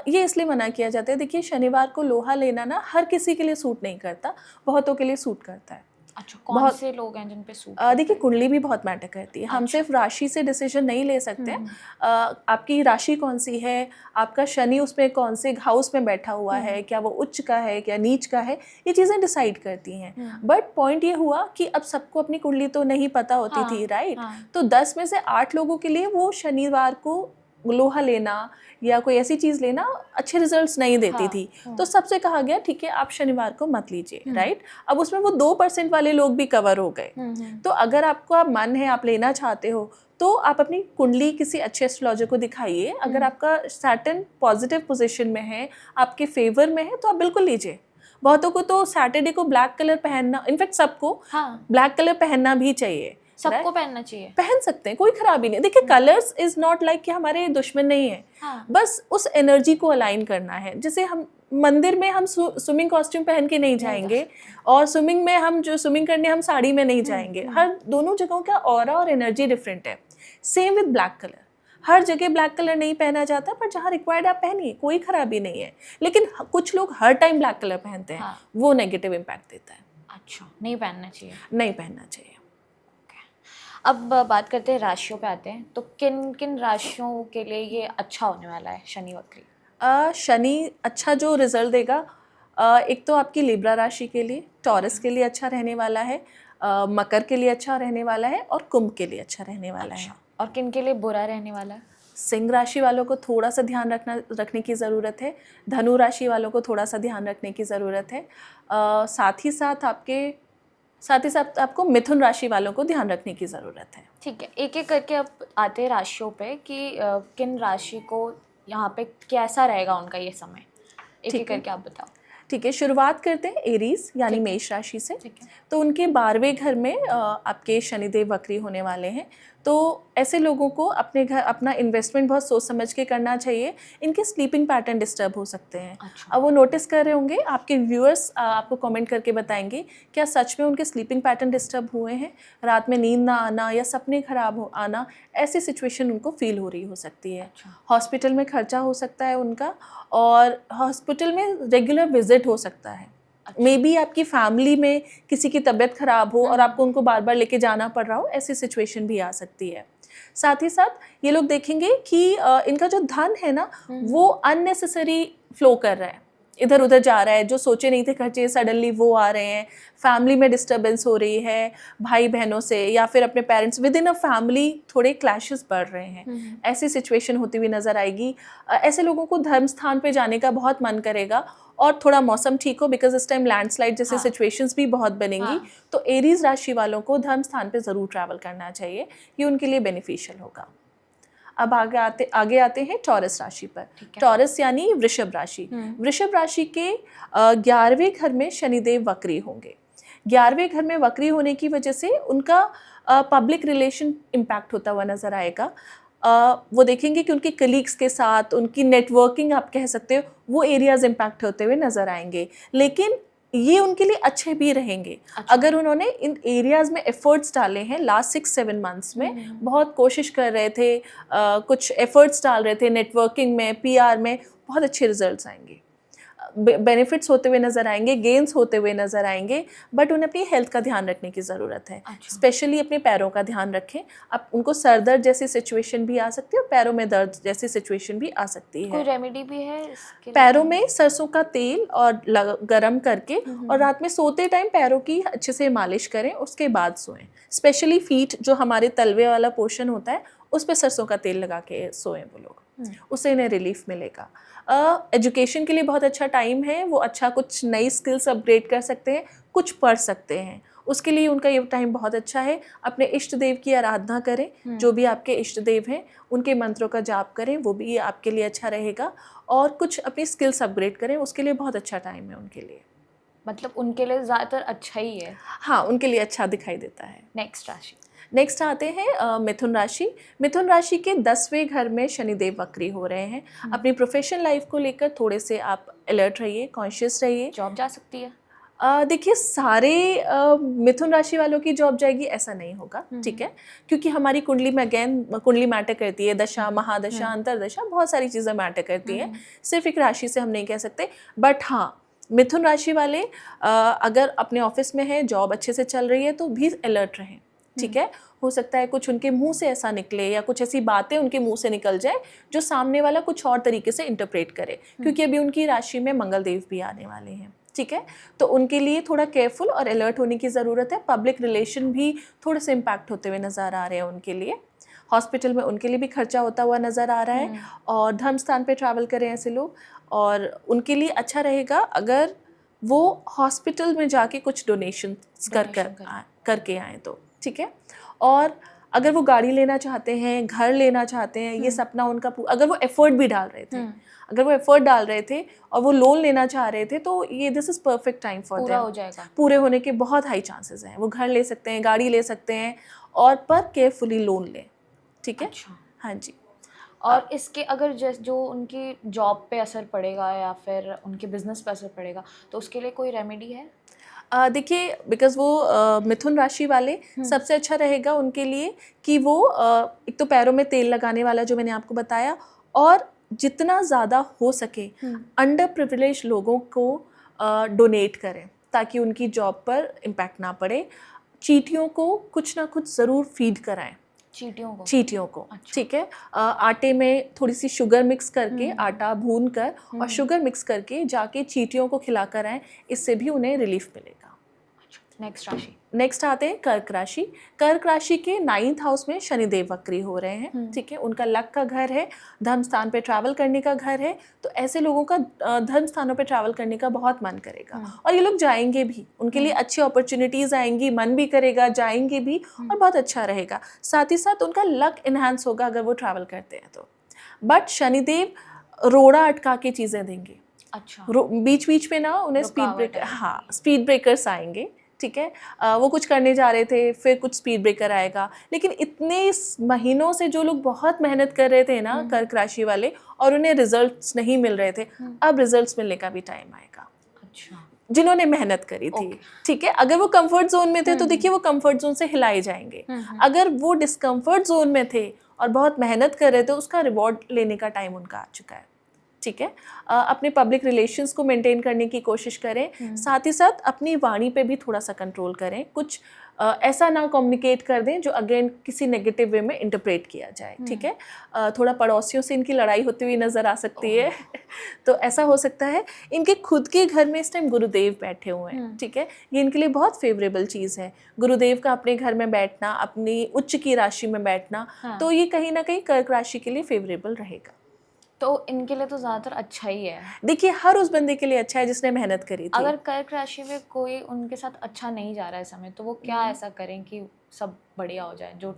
ये इसलिए मना किया जाता है, देखिए शनिवार को लोहा लेना ना हर किसी के लिए सूट नहीं करता, बहुतों के लिए सूट करता है। अच्छा, कौन से लोग हैं जिन पे सूट? देखिए कुंडली भी बहुत मैटर करती है। हम सिर्फ राशि से डिसीजन नहीं ले सकते। आपकी राशि कौन सी है, आपका शनि उसमें कौन से हाउस में बैठा हुआ है, क्या वो उच्च का है क्या नीच का है, ये चीज़ें डिसाइड करती हैं। बट पॉइंट ये हुआ कि अब सबको अपनी कुंडली तो नहीं पता होती थी, राइट? तो 10 में से 8 लोगों के लिए वो शनिवार को लोहा लेना या कोई ऐसी चीज़ लेना अच्छे रिजल्ट्स नहीं देती थी। तो सबसे कहा गया ठीक है आप शनिवार को मत लीजिए, राइट? अब उसमें वो 2% वाले लोग भी कवर हो गए। तो अगर आपका मन है, आप लेना चाहते हो, तो आप अपनी कुंडली किसी अच्छे एस्ट्रोलॉजर को दिखाइए। अगर आपका सैटर्न पॉजिटिव पोजीशन में है, आपके फेवर में है, तो आप बिल्कुल लीजिए। बहुतों को तो सैटरडे को ब्लैक कलर पहनना, इनफैक्ट सबको ब्लैक कलर पहनना भी चाहिए, सबको पहनना चाहिए, पहन सकते हैं, कोई खराबी नहीं। देखिए कलर्स इज नॉट लाइक कि हमारे दुश्मन नहीं है, बस उस एनर्जी को अलाइन करना है। जैसे हम मंदिर में हम स्विमिंग कॉस्ट्यूम पहन के नहीं जाएंगे, और स्विमिंग में हम जो स्विमिंग करने हम साड़ी में नहीं जाएंगे। हर दोनों जगहों का ऑरा और एनर्जी डिफरेंट है। सेम विद ब्लैक कलर, हर जगह ब्लैक कलर नहीं पहना जाता, पर जहाँ रिक्वायर्ड आप पहनिए, कोई खराबी नहीं है। लेकिन कुछ लोग हर टाइम ब्लैक कलर पहनते हैं, वो नेगेटिव इम्पैक्ट देता है। अच्छा, नहीं पहनना चाहिए, नहीं पहनना चाहिए। अब बात करते हैं राशियों पे आते हैं, तो किन किन राशियों के लिए ये अच्छा होने वाला है शनि वक्री? शनि अच्छा जो रिजल्ट देगा, एक तो आपकी लिब्रा राशि के लिए, टॉरस के लिए अच्छा रहने वाला है, मकर के लिए अच्छा रहने वाला है, और कुंभ के लिए अच्छा रहने वाला है। और किन के लिए बुरा रहने वाला है? सिंह राशि वालों को थोड़ा सा ध्यान रखने की ज़रूरत है। धनु राशि वालों को थोड़ा सा ध्यान रखने की ज़रूरत है। साथ ही साथ आपको मिथुन राशि वालों को ध्यान रखने की ज़रूरत है। ठीक है, एक एक करके अब आते हैं राशियों पे कि किन राशि को यहाँ पे कैसा रहेगा उनका ये समय, एक एक करके आप बताओ। ठीक है, शुरुआत करते हैं एरीज यानी मेष राशि से। तो उनके 12वें घर में आपके शनिदेव वक्री होने वाले हैं। तो ऐसे लोगों को अपने घर अपना इन्वेस्टमेंट बहुत सोच समझ के करना चाहिए। इनके स्लीपिंग पैटर्न डिस्टर्ब हो सकते हैं। अब वो नोटिस कर रहे होंगे, आपके व्यूअर्स आपको कमेंट करके बताएंगे क्या सच में उनके स्लीपिंग पैटर्न डिस्टर्ब हुए हैं, रात में नींद ना आना या सपने खराब हो आना, ऐसी सिचुएशन उनको फील हो रही हो सकती है। हॉस्पिटल में खर्चा हो सकता है उनका, और हॉस्पिटल में रेगुलर विजिट हो सकता है। मे बी आपकी फैमिली में किसी की तबीयत खराब हो और आपको उनको बार बार लेके जाना पड़ रहा हो, ऐसी सिचुएशन भी आ सकती है। साथ ही साथ ये लोग देखेंगे कि इनका जो धन है ना, वो अननेसेसरी फ्लो कर रहा है। इधर उधर जा रहा है, जो सोचे नहीं थे खर्चे सडनली वो आ रहे हैं, फैमिली में डिस्टर्बेंस हो रही है भाई बहनों से या फिर अपने parents with in a family थोड़े क्लैशेस बढ़ रहे हैं, ऐसी सिचुएशन होती हुई नज़र आएगी। ऐसे लोगों को धर्म स्थान पे जाने का बहुत मन करेगा और थोड़ा मौसम ठीक हो, बिकॉज इस टाइम लैंडस्लाइड जैसे सिचुएशंस भी बहुत बनेंगी, तो एरीज राशि वालों को धर्म स्थान पे ज़रूर ट्रैवल करना चाहिए, ये उनके लिए बेनिफिशियल होगा। अब आगे आते हैं टॉरस राशि पर। टॉरस यानी वृषभ राशि। वृषभ राशि के 11वें घर में शनिदेव वक्री होंगे। 11वें घर में वक्री होने की वजह से उनका पब्लिक रिलेशन इम्पैक्ट होता हुआ नजर आएगा। वो देखेंगे कि उनके कलीग्स के साथ उनकी नेटवर्किंग आप कह सकते हो, वो एरियाज इम्पैक्ट होते हुए नजर आएंगे, लेकिन ये उनके लिए अच्छे भी रहेंगे। अगर उन्होंने इन एरियाज में एफर्ट्स डाले हैं लास्ट 6-7 मंथ्स में, बहुत कोशिश कर रहे थे, कुछ एफर्ट्स डाल रहे थे नेटवर्किंग में, पीआर में, बहुत अच्छे रिजल्ट्स आएंगे, बेनिफिट्स होते हुए नज़र आएंगे, गेन्स होते हुए नज़र आएंगे। बट उन्हें अपनी हेल्थ का ध्यान रखने की ज़रूरत है। स्पेशली अपने पैरों का ध्यान रखें। अब उनको सर दर्द जैसी सिचुएशन भी आ सकती है और पैरों में दर्द जैसी सिचुएशन भी आ सकती है। कोई रेमेडी भी है इसके लिए? पैरों में सरसों का तेल और गरम करके और रात में सोते टाइम पैरों की अच्छे से मालिश करें, उसके बाद सोएं। स्पेशली फीट, जो हमारे तलवे वाला पोर्शन होता है, उस पर सरसों का तेल लगा के सोएं वो लोग, उससे इन्हें रिलीफ मिलेगा। एजुकेशन के लिए बहुत अच्छा टाइम है, वो अच्छा कुछ नई स्किल्स अपग्रेड कर सकते हैं, कुछ पढ़ सकते हैं, उसके लिए उनका ये टाइम बहुत अच्छा है। अपने इष्ट देव की आराधना करें, जो भी आपके इष्ट देव हैं उनके मंत्रों का जाप करें, वो भी आपके लिए अच्छा रहेगा। और कुछ अपनी स्किल्स अपग्रेड करें, उसके लिए बहुत अच्छा टाइम है उनके लिए। मतलब उनके लिए ज़्यादातर अच्छा ही है। हाँ, उनके लिए अच्छा दिखाई देता है। नेक्स्ट आते हैं मिथुन राशि। मिथुन राशि के 10वें घर में शनिदेव वक्री हो रहे हैं। अपनी प्रोफेशनल लाइफ को लेकर थोड़े से आप अलर्ट रहिए, कॉन्शियस रहिए। जॉब जा सकती है? देखिए, सारे मिथुन राशि वालों की जॉब जाएगी ऐसा नहीं होगा, ठीक है, क्योंकि हमारी कुंडली में अगेन कुंडली मैटर करती है, दशा, महादशा, अंतरदशा, बहुत सारी चीज़ें मैटर करती हैं, सिर्फ एक राशि से हम नहीं कह सकते। बट हाँ, मिथुन राशि वाले अगर अपने ऑफिस में है, जॉब अच्छे से चल रही है, तो भी अलर्ट रहें, ठीक है। हो सकता है कुछ उनके मुंह से ऐसा निकले या कुछ ऐसी बातें उनके मुंह से निकल जाए जो सामने वाला कुछ और तरीके से इंटरप्रेट करे, क्योंकि अभी उनकी राशि में मंगल देव भी आने वाले हैं, ठीक है। तो उनके लिए थोड़ा केयरफुल और अलर्ट होने की ज़रूरत है। पब्लिक रिलेशन भी थोड़े से इम्पैक्ट होते हुए नज़र आ रहे हैं उनके लिए। हॉस्पिटल में उनके लिए भी खर्चा होता हुआ नज़र आ रहा है। और धर्म स्थान पे ट्रैवल करें ऐसे लोग, और उनके लिए अच्छा रहेगा अगर वो हॉस्पिटल में जाके कुछ डोनेशन करके आएँ तो, ठीक है। और अगर वो गाड़ी लेना चाहते हैं, घर लेना चाहते हैं, ये सपना उनका, अगर वो एफर्ट भी डाल रहे थे, अगर वो एफर्ट डाल रहे थे और वो लोन लेना चाह रहे थे, तो ये this is perfect time for पूरा हो जाएगा। पूरे होने के बहुत हाई चांसेस हैं। वो घर ले सकते हैं, गाड़ी ले सकते हैं, और पर केयरफुली लोन लें, ठीक है। अच्छा। हाँ जी। और इसके अगर जो उनकी जॉब पे असर पड़ेगा या फिर उनके बिजनेस पे असर पड़ेगा, तो उसके लिए कोई रेमेडी है? देखिए, बिकॉज वो मिथुन राशि वाले, सबसे अच्छा रहेगा उनके लिए कि वो एक तो पैरों में तेल लगाने वाला जो मैंने आपको बताया, और जितना ज़्यादा हो सके अंडर प्रिविलेज लोगों को डोनेट करें, ताकि उनकी जॉब पर इम्पैक्ट ना पड़े। चींटियों को कुछ ना कुछ ज़रूर फीड कराएं, चींटियों को, अच्छा। ठीक है। आटे में थोड़ी सी शुगर मिक्स करके, आटा भून कर और शुगर मिक्स करके जाके चींटियों को खिलाकर आएं, इससे भी उन्हें रिलीफ मिलेगा। नेक्स्ट आते हैं कर्क राशि। कर्क राशि के 9th हाउस में शनिदेव वक्री हो रहे हैं, ठीक है। उनका लक का घर है, धर्म स्थान पे ट्रैवल करने का घर है, तो ऐसे लोगों का धर्म स्थानों पे ट्रैवल करने का बहुत मन करेगा, और ये लोग जाएंगे भी, उनके लिए अच्छी अपॉर्चुनिटीज़ आएंगी, मन भी करेगा, जाएंगे भी, और बहुत अच्छा रहेगा। साथ ही साथ उनका लक इन्हांस होगा अगर वो ट्रैवल करते हैं तो। बट शनिदेव रोड़ा अटका के चीज़ें देंगे। अच्छा। बीच बीच में ना उन्हें स्पीड ब्रेकर्स आएंगे, ठीक है। वो कुछ करने जा रहे थे, फिर कुछ स्पीड ब्रेकर आएगा। लेकिन इतने महीनों से जो लोग बहुत मेहनत कर रहे थे ना, कर्क राशि वाले, और उन्हें रिजल्ट्स नहीं मिल रहे थे, अब रिजल्ट्स मिलने का भी टाइम आएगा। अच्छा। जिन्होंने मेहनत करी थी, ठीक है। अगर वो कंफर्ट जोन में थे तो देखिए वो कंफर्ट जोन से हिलाए जाएंगे। अगर वो डिस्कम्फर्ट जोन में थे और बहुत मेहनत कर रहे थे, उसका रिवॉर्ड लेने का टाइम उनका आ चुका है। ठीक है। अपने पब्लिक रिलेशंस को मेंटेन करने की कोशिश करें, साथ ही साथ अपनी वाणी पे भी थोड़ा सा कंट्रोल करें, कुछ ऐसा ना कम्युनिकेट कर दें जो अगेन किसी नेगेटिव वे में इंटरप्रेट किया जाए, ठीक है। थोड़ा पड़ोसियों से इनकी लड़ाई होती हुई नज़र आ सकती है तो ऐसा हो सकता है। इनके खुद के घर में इस टाइम गुरुदेव बैठे हुए हैं, ठीक है, ये इनके लिए बहुत फेवरेबल चीज़ है। गुरुदेव का अपने घर में बैठना, अपनी उच्च की राशि में बैठना, तो ये कहीं ना कहीं कर्क राशि के लिए फेवरेबल रहेगा। तो इनके लिए तो ज़्यादातर अच्छा ही है। देखिए, हर उस बंदे के लिए अच्छा है जिसने मेहनत करी थी। अगर कर्क राशि में कोई उनके साथ अच्छा नहीं जा रहा है समय, तो वो क्या ऐसा करें कि सब बढ़िया हो जाए, जो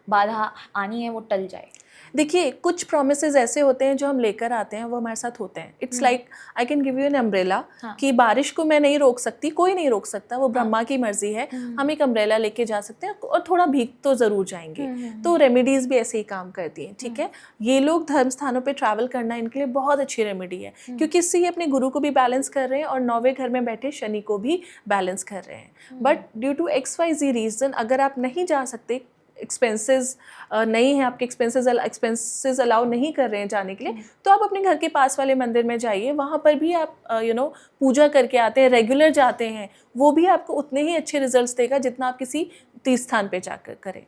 बाधा आनी है वो टल जाए? देखिए, कुछ प्रोमिसेस ऐसे होते हैं जो हम लेकर आते हैं, वो हमारे साथ होते हैं। It's like I can give you an umbrella, कि बारिश को मैं नहीं रोक सकती, कोई नहीं रोक सकता, वो ब्रह्मा की मर्जी है। हम एक अम्ब्रेला लेके जा सकते हैं और थोड़ा भीग तो ज़रूर जाएंगे। तो रेमेडीज़ भी ऐसे ही काम करती हैं, ठीक है। ये लोग धर्म स्थानों पर ट्रैवल करना इनके लिए बहुत अच्छी रेमेडी है, क्योंकि इससे ये अपने गुरु को भी बैलेंस कर रहे हैं और 9वें घर में बैठे शनि को भी बैलेंस कर रहे हैं। But due to XYZ reason अगर आप नहीं जा सकते, एक्सपेंसेस नहीं है, आपके एक्सपेंसेस अलाउ नहीं कर रहे हैं जाने के लिए, तो आप अपने घर के पास वाले मंदिर में जाइए, वहाँ पर भी आप पूजा करके आते हैं, रेगुलर जाते हैं, वो भी आपको उतने ही अच्छे रिजल्ट्स देगा जितना आप किसी तीर्थ स्थान पे जाकर करें।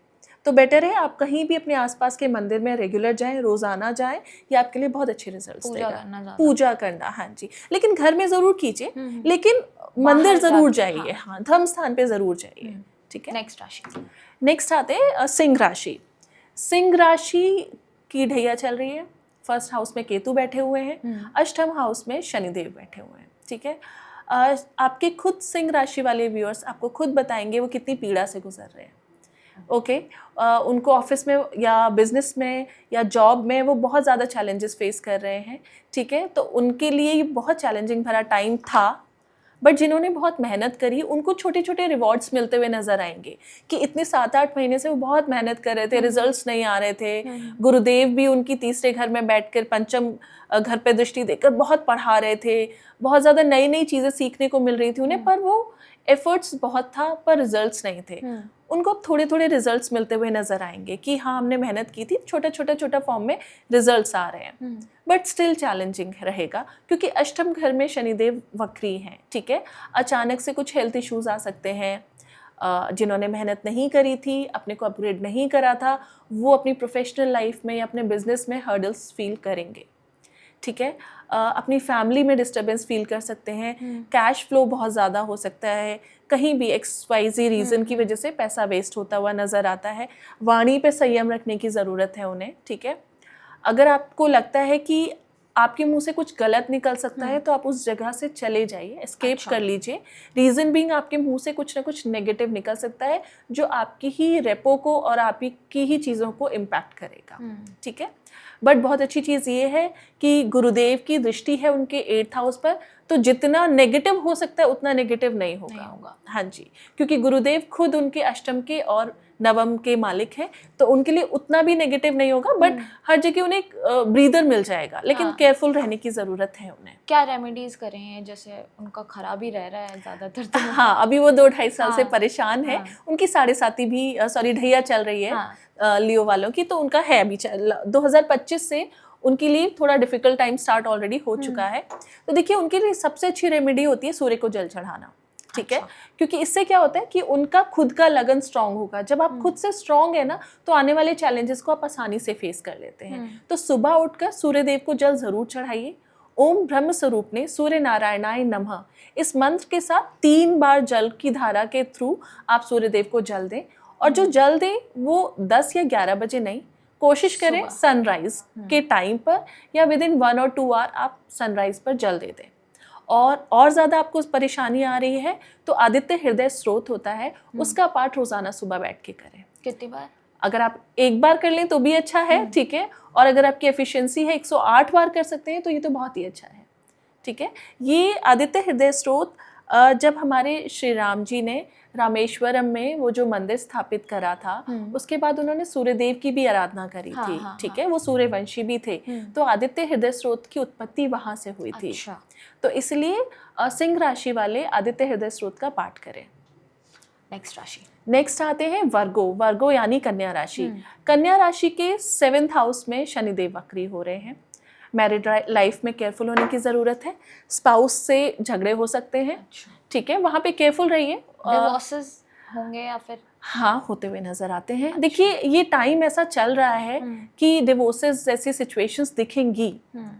तो बेटर है आप कहीं भी अपने आसपास के मंदिर में रेगुलर जाएं, रोजाना जाएं, ये आपके लिए बहुत अच्छे रिजल्ट्स देगा। पूजा करना, हाँ जी, लेकिन घर में ज़रूर कीजिए, लेकिन मंदिर ज़रूर जाइए, हाँ, धर्म स्थान पे ज़रूर जाइए, ठीक है। नेक्स्ट राशि, नेक्स्ट आते हैं सिंह राशि। सिंह राशि की ढैया चल रही है, फर्स्ट हाउस में केतु बैठे हुए हैं, अष्टम हाउस में शनिदेव बैठे हुए हैं, ठीक है। आपके खुद सिंह राशि वाले व्यूअर्स आपको खुद बताएंगे वो कितनी पीड़ा से गुजर रहे हैं। ओके, उनको ऑफिस में या बिजनेस में या जॉब में वो बहुत ज़्यादा चैलेंजेस फेस कर रहे हैं, ठीक है। तो उनके लिए ये बहुत चैलेंजिंग भरा टाइम था, बट जिन्होंने बहुत मेहनत करी उनको छोटे छोटे रिवॉर्ड्स मिलते हुए नजर आएंगे, कि इतने 7-8 महीने से वो बहुत मेहनत कर रहे थे, रिजल्ट्स नहीं आ रहे थे। गुरुदेव भी उनकी तीसरे घर में बैठकर पंचम घर पे दृष्टि देकर बहुत पढ़ा रहे थे, बहुत ज़्यादा नई नई चीज़ें सीखने को मिल रही थी उन्हें, पर वो एफर्ट्स बहुत था पर रिजल्ट्स नहीं थे। उनको थोड़े थोड़े रिजल्ट्स मिलते हुए नजर आएंगे कि हाँ, हमने मेहनत की थी, छोटा फॉर्म में रिजल्ट्स आ रहे हैं, बट स्टिल चैलेंजिंग रहेगा, क्योंकि अष्टम घर में शनिदेव वक्री हैं, ठीक है। अचानक से कुछ हेल्थ इश्यूज आ सकते हैं। जिन्होंने मेहनत नहीं करी थी, अपने को अपग्रेड नहीं करा था, वो अपनी प्रोफेशनल लाइफ में या अपने बिजनेस में हर्डल्स फील करेंगे, ठीक है। अपनी फैमिली में डिस्टर्बेंस फील कर सकते हैं, कैश फ्लो बहुत ज़्यादा हो सकता है, कहीं भी XYZ रीज़न की वजह से पैसा वेस्ट होता हुआ नज़र आता है। वाणी पे संयम रखने की ज़रूरत है उन्हें, ठीक है। अगर आपको लगता है कि आपके मुंह से कुछ गलत निकल सकता है तो आप उस जगह से चले जाइए, एस्केप कर लीजिए। रीज़न बीइंग आपके मुंह से कुछ ना कुछ नेगेटिव निकल सकता है जो आपकी ही रेपो को और आपकी ही चीज़ों को इम्पैक्ट करेगा, ठीक है। बट बहुत अच्छी चीज़ ये है कि गुरुदेव की दृष्टि है उनके 8th हाउस पर, तो जितना नेगेटिव हो सकता है उतना नेगेटिव नहीं होगा। हाँ जी, क्योंकि गुरुदेव खुद उनके अष्टम के और नवम के मालिक हैं, तो उनके लिए उतना भी नेगेटिव नहीं होगा, बट हर जगह उन्हें ब्रीदर मिल जाएगा, लेकिन केयरफुल रहने की ज़रूरत है उन्हें। क्या रेमेडीज करें, जैसे उनका खराब ही रह रहा है ज़्यादातर तो? हाँ, अभी वो 2-2.5 साल से परेशान है। उनकी 7.5 भी ढैया चल रही है लियो वालों की, तो उनका है अभी 2025 से उनके लिए थोड़ा डिफिकल्ट टाइम स्टार्ट ऑलरेडी हो चुका है। तो देखिए, उनके लिए सबसे अच्छी रेमेडी होती है सूर्य को जल चढ़ाना, ठीक है। क्योंकि इससे क्या होता है कि उनका खुद का लगन स्ट्रांग होगा। जब आप खुद से स्ट्रांग है ना, तो आने वाले चैलेंजेस को आप आसानी से फेस कर लेते हैं। तो सुबह उठकर सूर्य देव को जल जरूर चढ़ाइए। ओम ब्रह्म स्वरूप ने सूर्य नारायणाय नमः इस मंत्र के साथ 3 बार जल की धारा के थ्रू आप सूर्य देव को जल दें, और जो जल दें वो 10 या 11 बजे नहीं, कोशिश करें सनराइज के टाइम पर या विद इन 1 और 2 आवर आप सनराइज पर जल दे दें। और ज़्यादा आपको परेशानी आ रही है तो आदित्य हृदय स्रोत होता है, उसका पाठ रोज़ाना सुबह बैठ के करें। कितनी बार? अगर आप 1 बार कर लें तो भी अच्छा है, ठीक है। और अगर आपकी एफिशिएंसी है 108 बार कर सकते हैं तो ये तो बहुत ही अच्छा है, ठीक है। ये आदित्य हृदय स्रोत जब हमारे श्री राम जी ने रामेश्वरम में वो जो मंदिर स्थापित करा था, उसके बाद उन्होंने सूर्यदेव की भी आराधना करी थी, ठीक है। वो सूर्यवंशी भी थे, तो आदित्य हृदय स्रोत की उत्पत्ति वहां से हुई थी। तो इसलिए सिंह राशि वाले आदित्य हृदय स्रोत का पाठ करें। नेक्स्ट आते हैं वर्गो यानी कन्या राशि। कन्या राशि के 7th हाउस में शनिदेव वक्री हो रहे हैं। मैरिड लाइफ में केयरफुल होने की ज़रूरत है, स्पाउस से झगड़े हो सकते हैं, ठीक है, वहाँ पे केयरफुल रहिए। डिवोर्सेस होंगे या फिर? हाँ, होते हुए नजर आते हैं। देखिए ये टाइम ऐसा चल रहा है कि डिवोर्सेस जैसी सिचुएशंस दिखेंगी,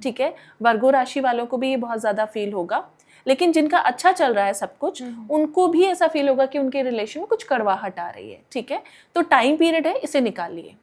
ठीक है, वर्गो राशि वालों को भी ये बहुत ज़्यादा फील होगा, लेकिन जिनका अच्छा चल रहा है सब कुछ उनको भी ऐसा फील होगा कि उनके रिलेशन में कुछ कड़वाहट आ रही है, ठीक है, तो टाइम पीरियड है, इसे निकालिए।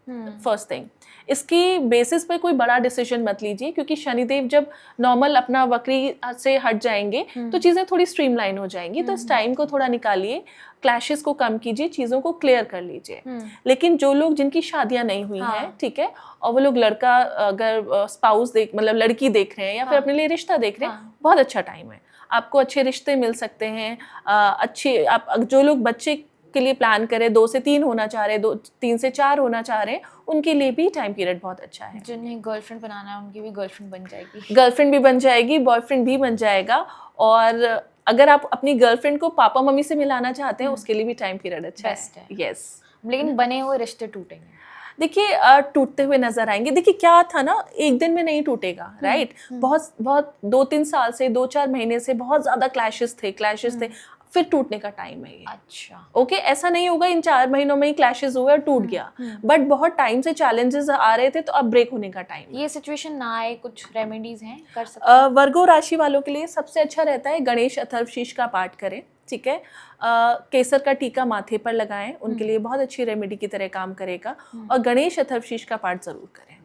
फर्स्ट थिंग, इसकी बेसिस पे कोई बड़ा डिसीजन मत लीजिए, क्योंकि शनिदेव जब नॉर्मल अपना वक्री से हट जाएंगे तो चीज़ें थोड़ी स्ट्रीमलाइन हो जाएंगी, तो इस टाइम को थोड़ा निकालिए, क्लैशेस को कम कीजिए, चीज़ों को क्लियर कर लीजिए। लेकिन जो लोग जिनकी शादियां नहीं हुई हैं, ठीक है, और वो लोग लड़का अगर स्पाउस देख मतलब लड़की देख रहे हैं या फिर अपने लिए रिश्ता देख रहे हैं, बहुत अच्छा टाइम है, आपको अच्छे रिश्ते मिल सकते हैं। अच्छे आप जो लोग बच्चे के लिए प्लान करें, 2 से 3 होना चाह रहे हैं, 3 से 4 होना चाह रहे हैं, उनके लिए भी टाइम पीरियड बहुत अच्छा है। जिन्हें गर्लफ्रेंड बनाना है उनकी भी गर्लफ्रेंड बन जाएगी, गर्लफ्रेंड भी बन जाएगी, बॉयफ्रेंड भी बन जाएगा, और अगर आप अपनी गर्लफ्रेंड को पापा मम्मी से मिलाना चाहते हैं उसके लिए भी टाइम पीरियड अच्छा है। यस, लेकिन बने हुए रिश्ते टूटेंगे। देखिए टूटते हुए नजर आएंगे। देखिए क्या था ना, एक दिन में नहीं टूटेगा, राइट, बहुत बहुत 2-3 साल से, 2-4 महीने से बहुत ज्यादा क्लैशेस थे, फिर टूटने का टाइम है ये। अच्छा, ओके, ऐसा नहीं होगा इन 4 महीनों में ही क्लैशेस हुए और टूट गया, बट बहुत टाइम से चैलेंजेस आ रहे थे, तो अब ब्रेक होने का टाइम। ये सिचुएशन ना आए, कुछ रेमेडीज हैं कर सकते हैं? वर्गो राशि वालों के लिए सबसे अच्छा रहता है गणेश अथर्वशीष का पाठ करें, ठीक है, केसर का टीका माथे पर लगाएं, उनके लिए बहुत अच्छी रेमेडी की तरह काम करेगा, और गणेश अथर्वशीष का पाठ जरूर करें।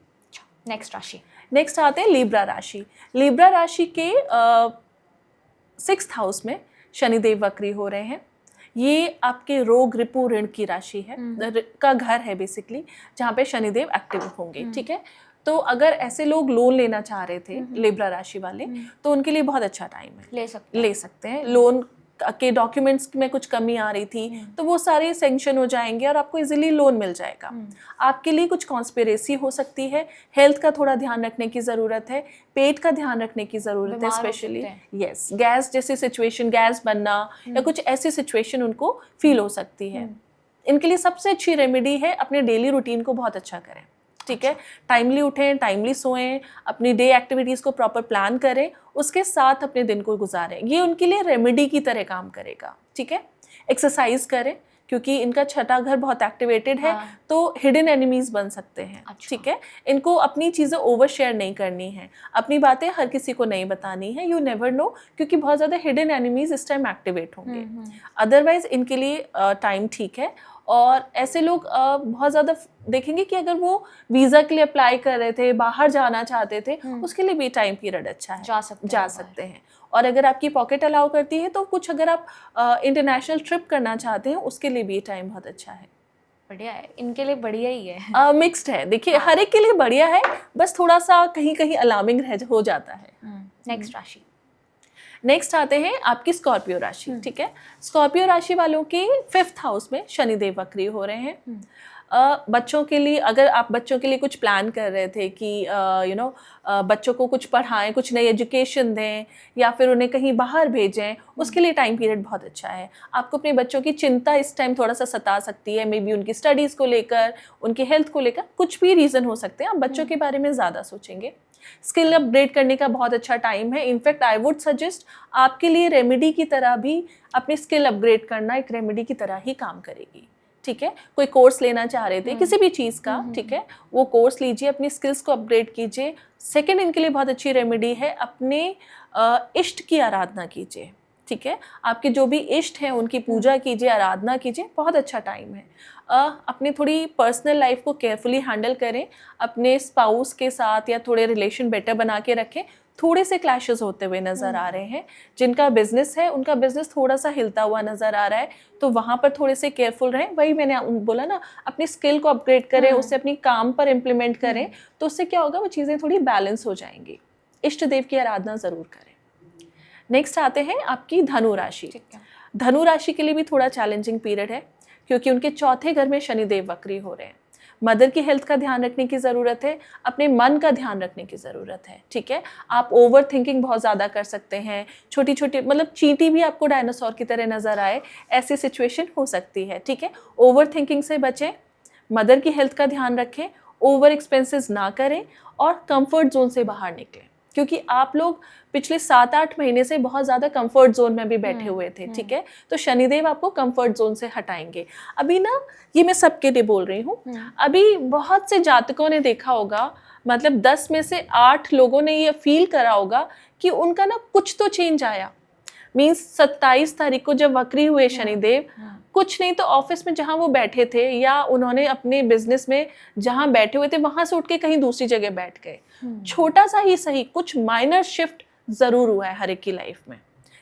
नेक्स्ट राशि, नेक्स्ट आते हैं लिब्रा राशि। लिब्रा राशि के 6th हाउस में शनिदेव वक्री हो रहे हैं। ये आपके रोग रिपु ऋण की राशि है, का घर है बेसिकली, जहाँ पे शनिदेव एक्टिव होंगे, ठीक है, तो अगर ऐसे लोग लोन लेना चाह रहे थे लिब्रा राशि वाले, तो उनके लिए बहुत अच्छा टाइम है, ले सकते हैं। लोन के डॉक्यूमेंट्स में कुछ कमी आ रही थी तो वो सारे सेंक्शन हो जाएंगे और आपको इजीली लोन मिल जाएगा। आपके लिए कुछ कॉन्स्पिरेसी हो सकती है, हेल्थ का थोड़ा ध्यान रखने की ज़रूरत है, पेट का ध्यान रखने की ज़रूरत है, स्पेशली यस, गैस जैसी सिचुएशन, गैस बनना या कुछ ऐसी सिचुएशन उनको फील हो सकती है। इनके लिए सबसे अच्छी रेमेडी है अपने डेली रूटीन को बहुत अच्छा करें, ठीक है, टाइमली उठें, टाइमली सोएं, अपनी डे एक्टिविटीज़ को प्रॉपर प्लान करें, उसके साथ अपने दिन को गुजारें, ये उनके लिए रेमेडी की तरह काम करेगा, ठीक है। एक्सरसाइज करें, क्योंकि इनका छठा घर बहुत एक्टिवेटेड है, तो हिडन एनिमीज बन सकते हैं, ठीक है। इनको अपनी चीज़ें ओवर शेयर नहीं करनी है, अपनी बातें हर किसी को नहीं बतानी है, यू नेवर नो, क्योंकि बहुत ज़्यादा हिडन एनिमीज इस टाइम एक्टिवेट होंगे। अदरवाइज इनके लिए टाइम ठीक है। और ऐसे लोग बहुत ज़्यादा देखेंगे कि अगर वो वीज़ा के लिए अप्लाई कर रहे थे, बाहर जाना चाहते थे, उसके लिए भी टाइम पीरियड अच्छा है, जा सकते हैं। और अगर आपकी पॉकेट अलाउ करती है तो कुछ अगर आप इंटरनेशनल ट्रिप करना चाहते हैं उसके लिए भी टाइम बहुत अच्छा है। बढ़िया है, इनके लिए बढ़िया ही है। मिक्स्ड है, देखिए हर एक के लिए बढ़िया है, बस थोड़ा सा कहीं कहीं अलार्मिंग हो जाता है। नेक्स्ट राशि, नेक्स्ट आते हैं आपकी स्कॉर्पियो राशि, ठीक है। स्कॉर्पियो राशि वालों के 5th हाउस में शनिदेव वक्री हो रहे हैं। बच्चों के लिए, अगर आप बच्चों के लिए कुछ प्लान कर रहे थे कि बच्चों को कुछ पढ़ाएं, कुछ नई एजुकेशन दें या फिर उन्हें कहीं बाहर भेजें, उसके लिए टाइम पीरियड बहुत अच्छा है। आपको अपने बच्चों की चिंता इस टाइम थोड़ा सा सता सकती है, मे बी उनकी स्टडीज़ को लेकर, उनकी हेल्थ को लेकर, कुछ भी रीज़न हो सकते हैं, आप बच्चों के बारे में ज़्यादा सोचेंगे। स्किल अपग्रेड करने का बहुत अच्छा टाइम है। इनफैक्ट आई वुड सजेस्ट आपके लिए रेमेडी की तरह भी अपनी स्किल अपग्रेड करना एक रेमेडी की तरह ही काम करेगी, ठीक है। कोई कोर्स लेना चाह रहे थे किसी भी चीज़ का, ठीक है, वो कोर्स लीजिए, अपनी स्किल्स को अपग्रेड कीजिए। सेकंड, इनके लिए बहुत अच्छी रेमेडी है, अपने इष्ट की आराधना कीजिए, ठीक है। आपके जो भी इष्ट हैं उनकी पूजा कीजिए, आराधना कीजिए, बहुत अच्छा टाइम है। अपनी थोड़ी पर्सनल लाइफ को केयरफुली हैंडल करें, अपने स्पाउस के साथ या थोड़े रिलेशन बेटर बना के रखें। थोड़े से क्लैशेस होते हुए नज़र आ रहे हैं। जिनका बिजनेस है उनका बिजनेस थोड़ा सा हिलता हुआ नज़र आ रहा है, तो वहाँ पर थोड़े से केयरफुल रहें। वही मैंने बोला ना, अपनी स्किल को अपग्रेड करें, उससे अपनी काम पर इम्प्लीमेंट करें, तो उससे क्या होगा, वो चीज़ें थोड़ी बैलेंस हो जाएंगी। इष्ट देव की आराधना ज़रूर करें। नेक्स्ट आते हैं आपकी धनु राशि। धनु राशि के लिए भी थोड़ा चैलेंजिंग पीरियड है, क्योंकि उनके चौथे घर में शनिदेव वक्री हो रहे हैं। मदर की हेल्थ का ध्यान रखने की ज़रूरत है, अपने मन का ध्यान रखने की ज़रूरत है, ठीक है। आप ओवर थिंकिंग बहुत ज़्यादा कर सकते हैं, छोटी छोटी मतलब चींटी भी आपको डायनासोर की तरह नज़र आए, ऐसी सिचुएशन हो सकती है, ठीक है। ओवर थिंकिंग से बचें, मदर की हेल्थ का ध्यान रखें ओवर एक्सपेंसेस ना करें और कंफर्ट जोन से बाहर निकलें, क्योंकि आप लोग पिछले 7-8 महीने से बहुत ज़्यादा कंफर्ट जोन में भी बैठे हुए थे, ठीक है। तो शनिदेव आपको कंफर्ट जोन से हटाएंगे। अभी ना, ये मैं सबके लिए बोल रही हूँ, अभी बहुत से जातकों ने देखा होगा, मतलब 10 में से 8 लोगों ने ये फील करा होगा कि उनका ना कुछ तो चेंज आया। मीन्स 27 तारीख को जब वक्री हुए शनिदेव, कुछ नहीं तो ऑफिस में जहाँ वो बैठे थे या उन्होंने अपने बिजनेस में जहाँ बैठे हुए थे वहां से उठ के कहीं दूसरी जगह बैठ गए। छोटा सा ही सही, कुछ माइनर शिफ्ट जरूर हुआ है हर एक की लाइफ में।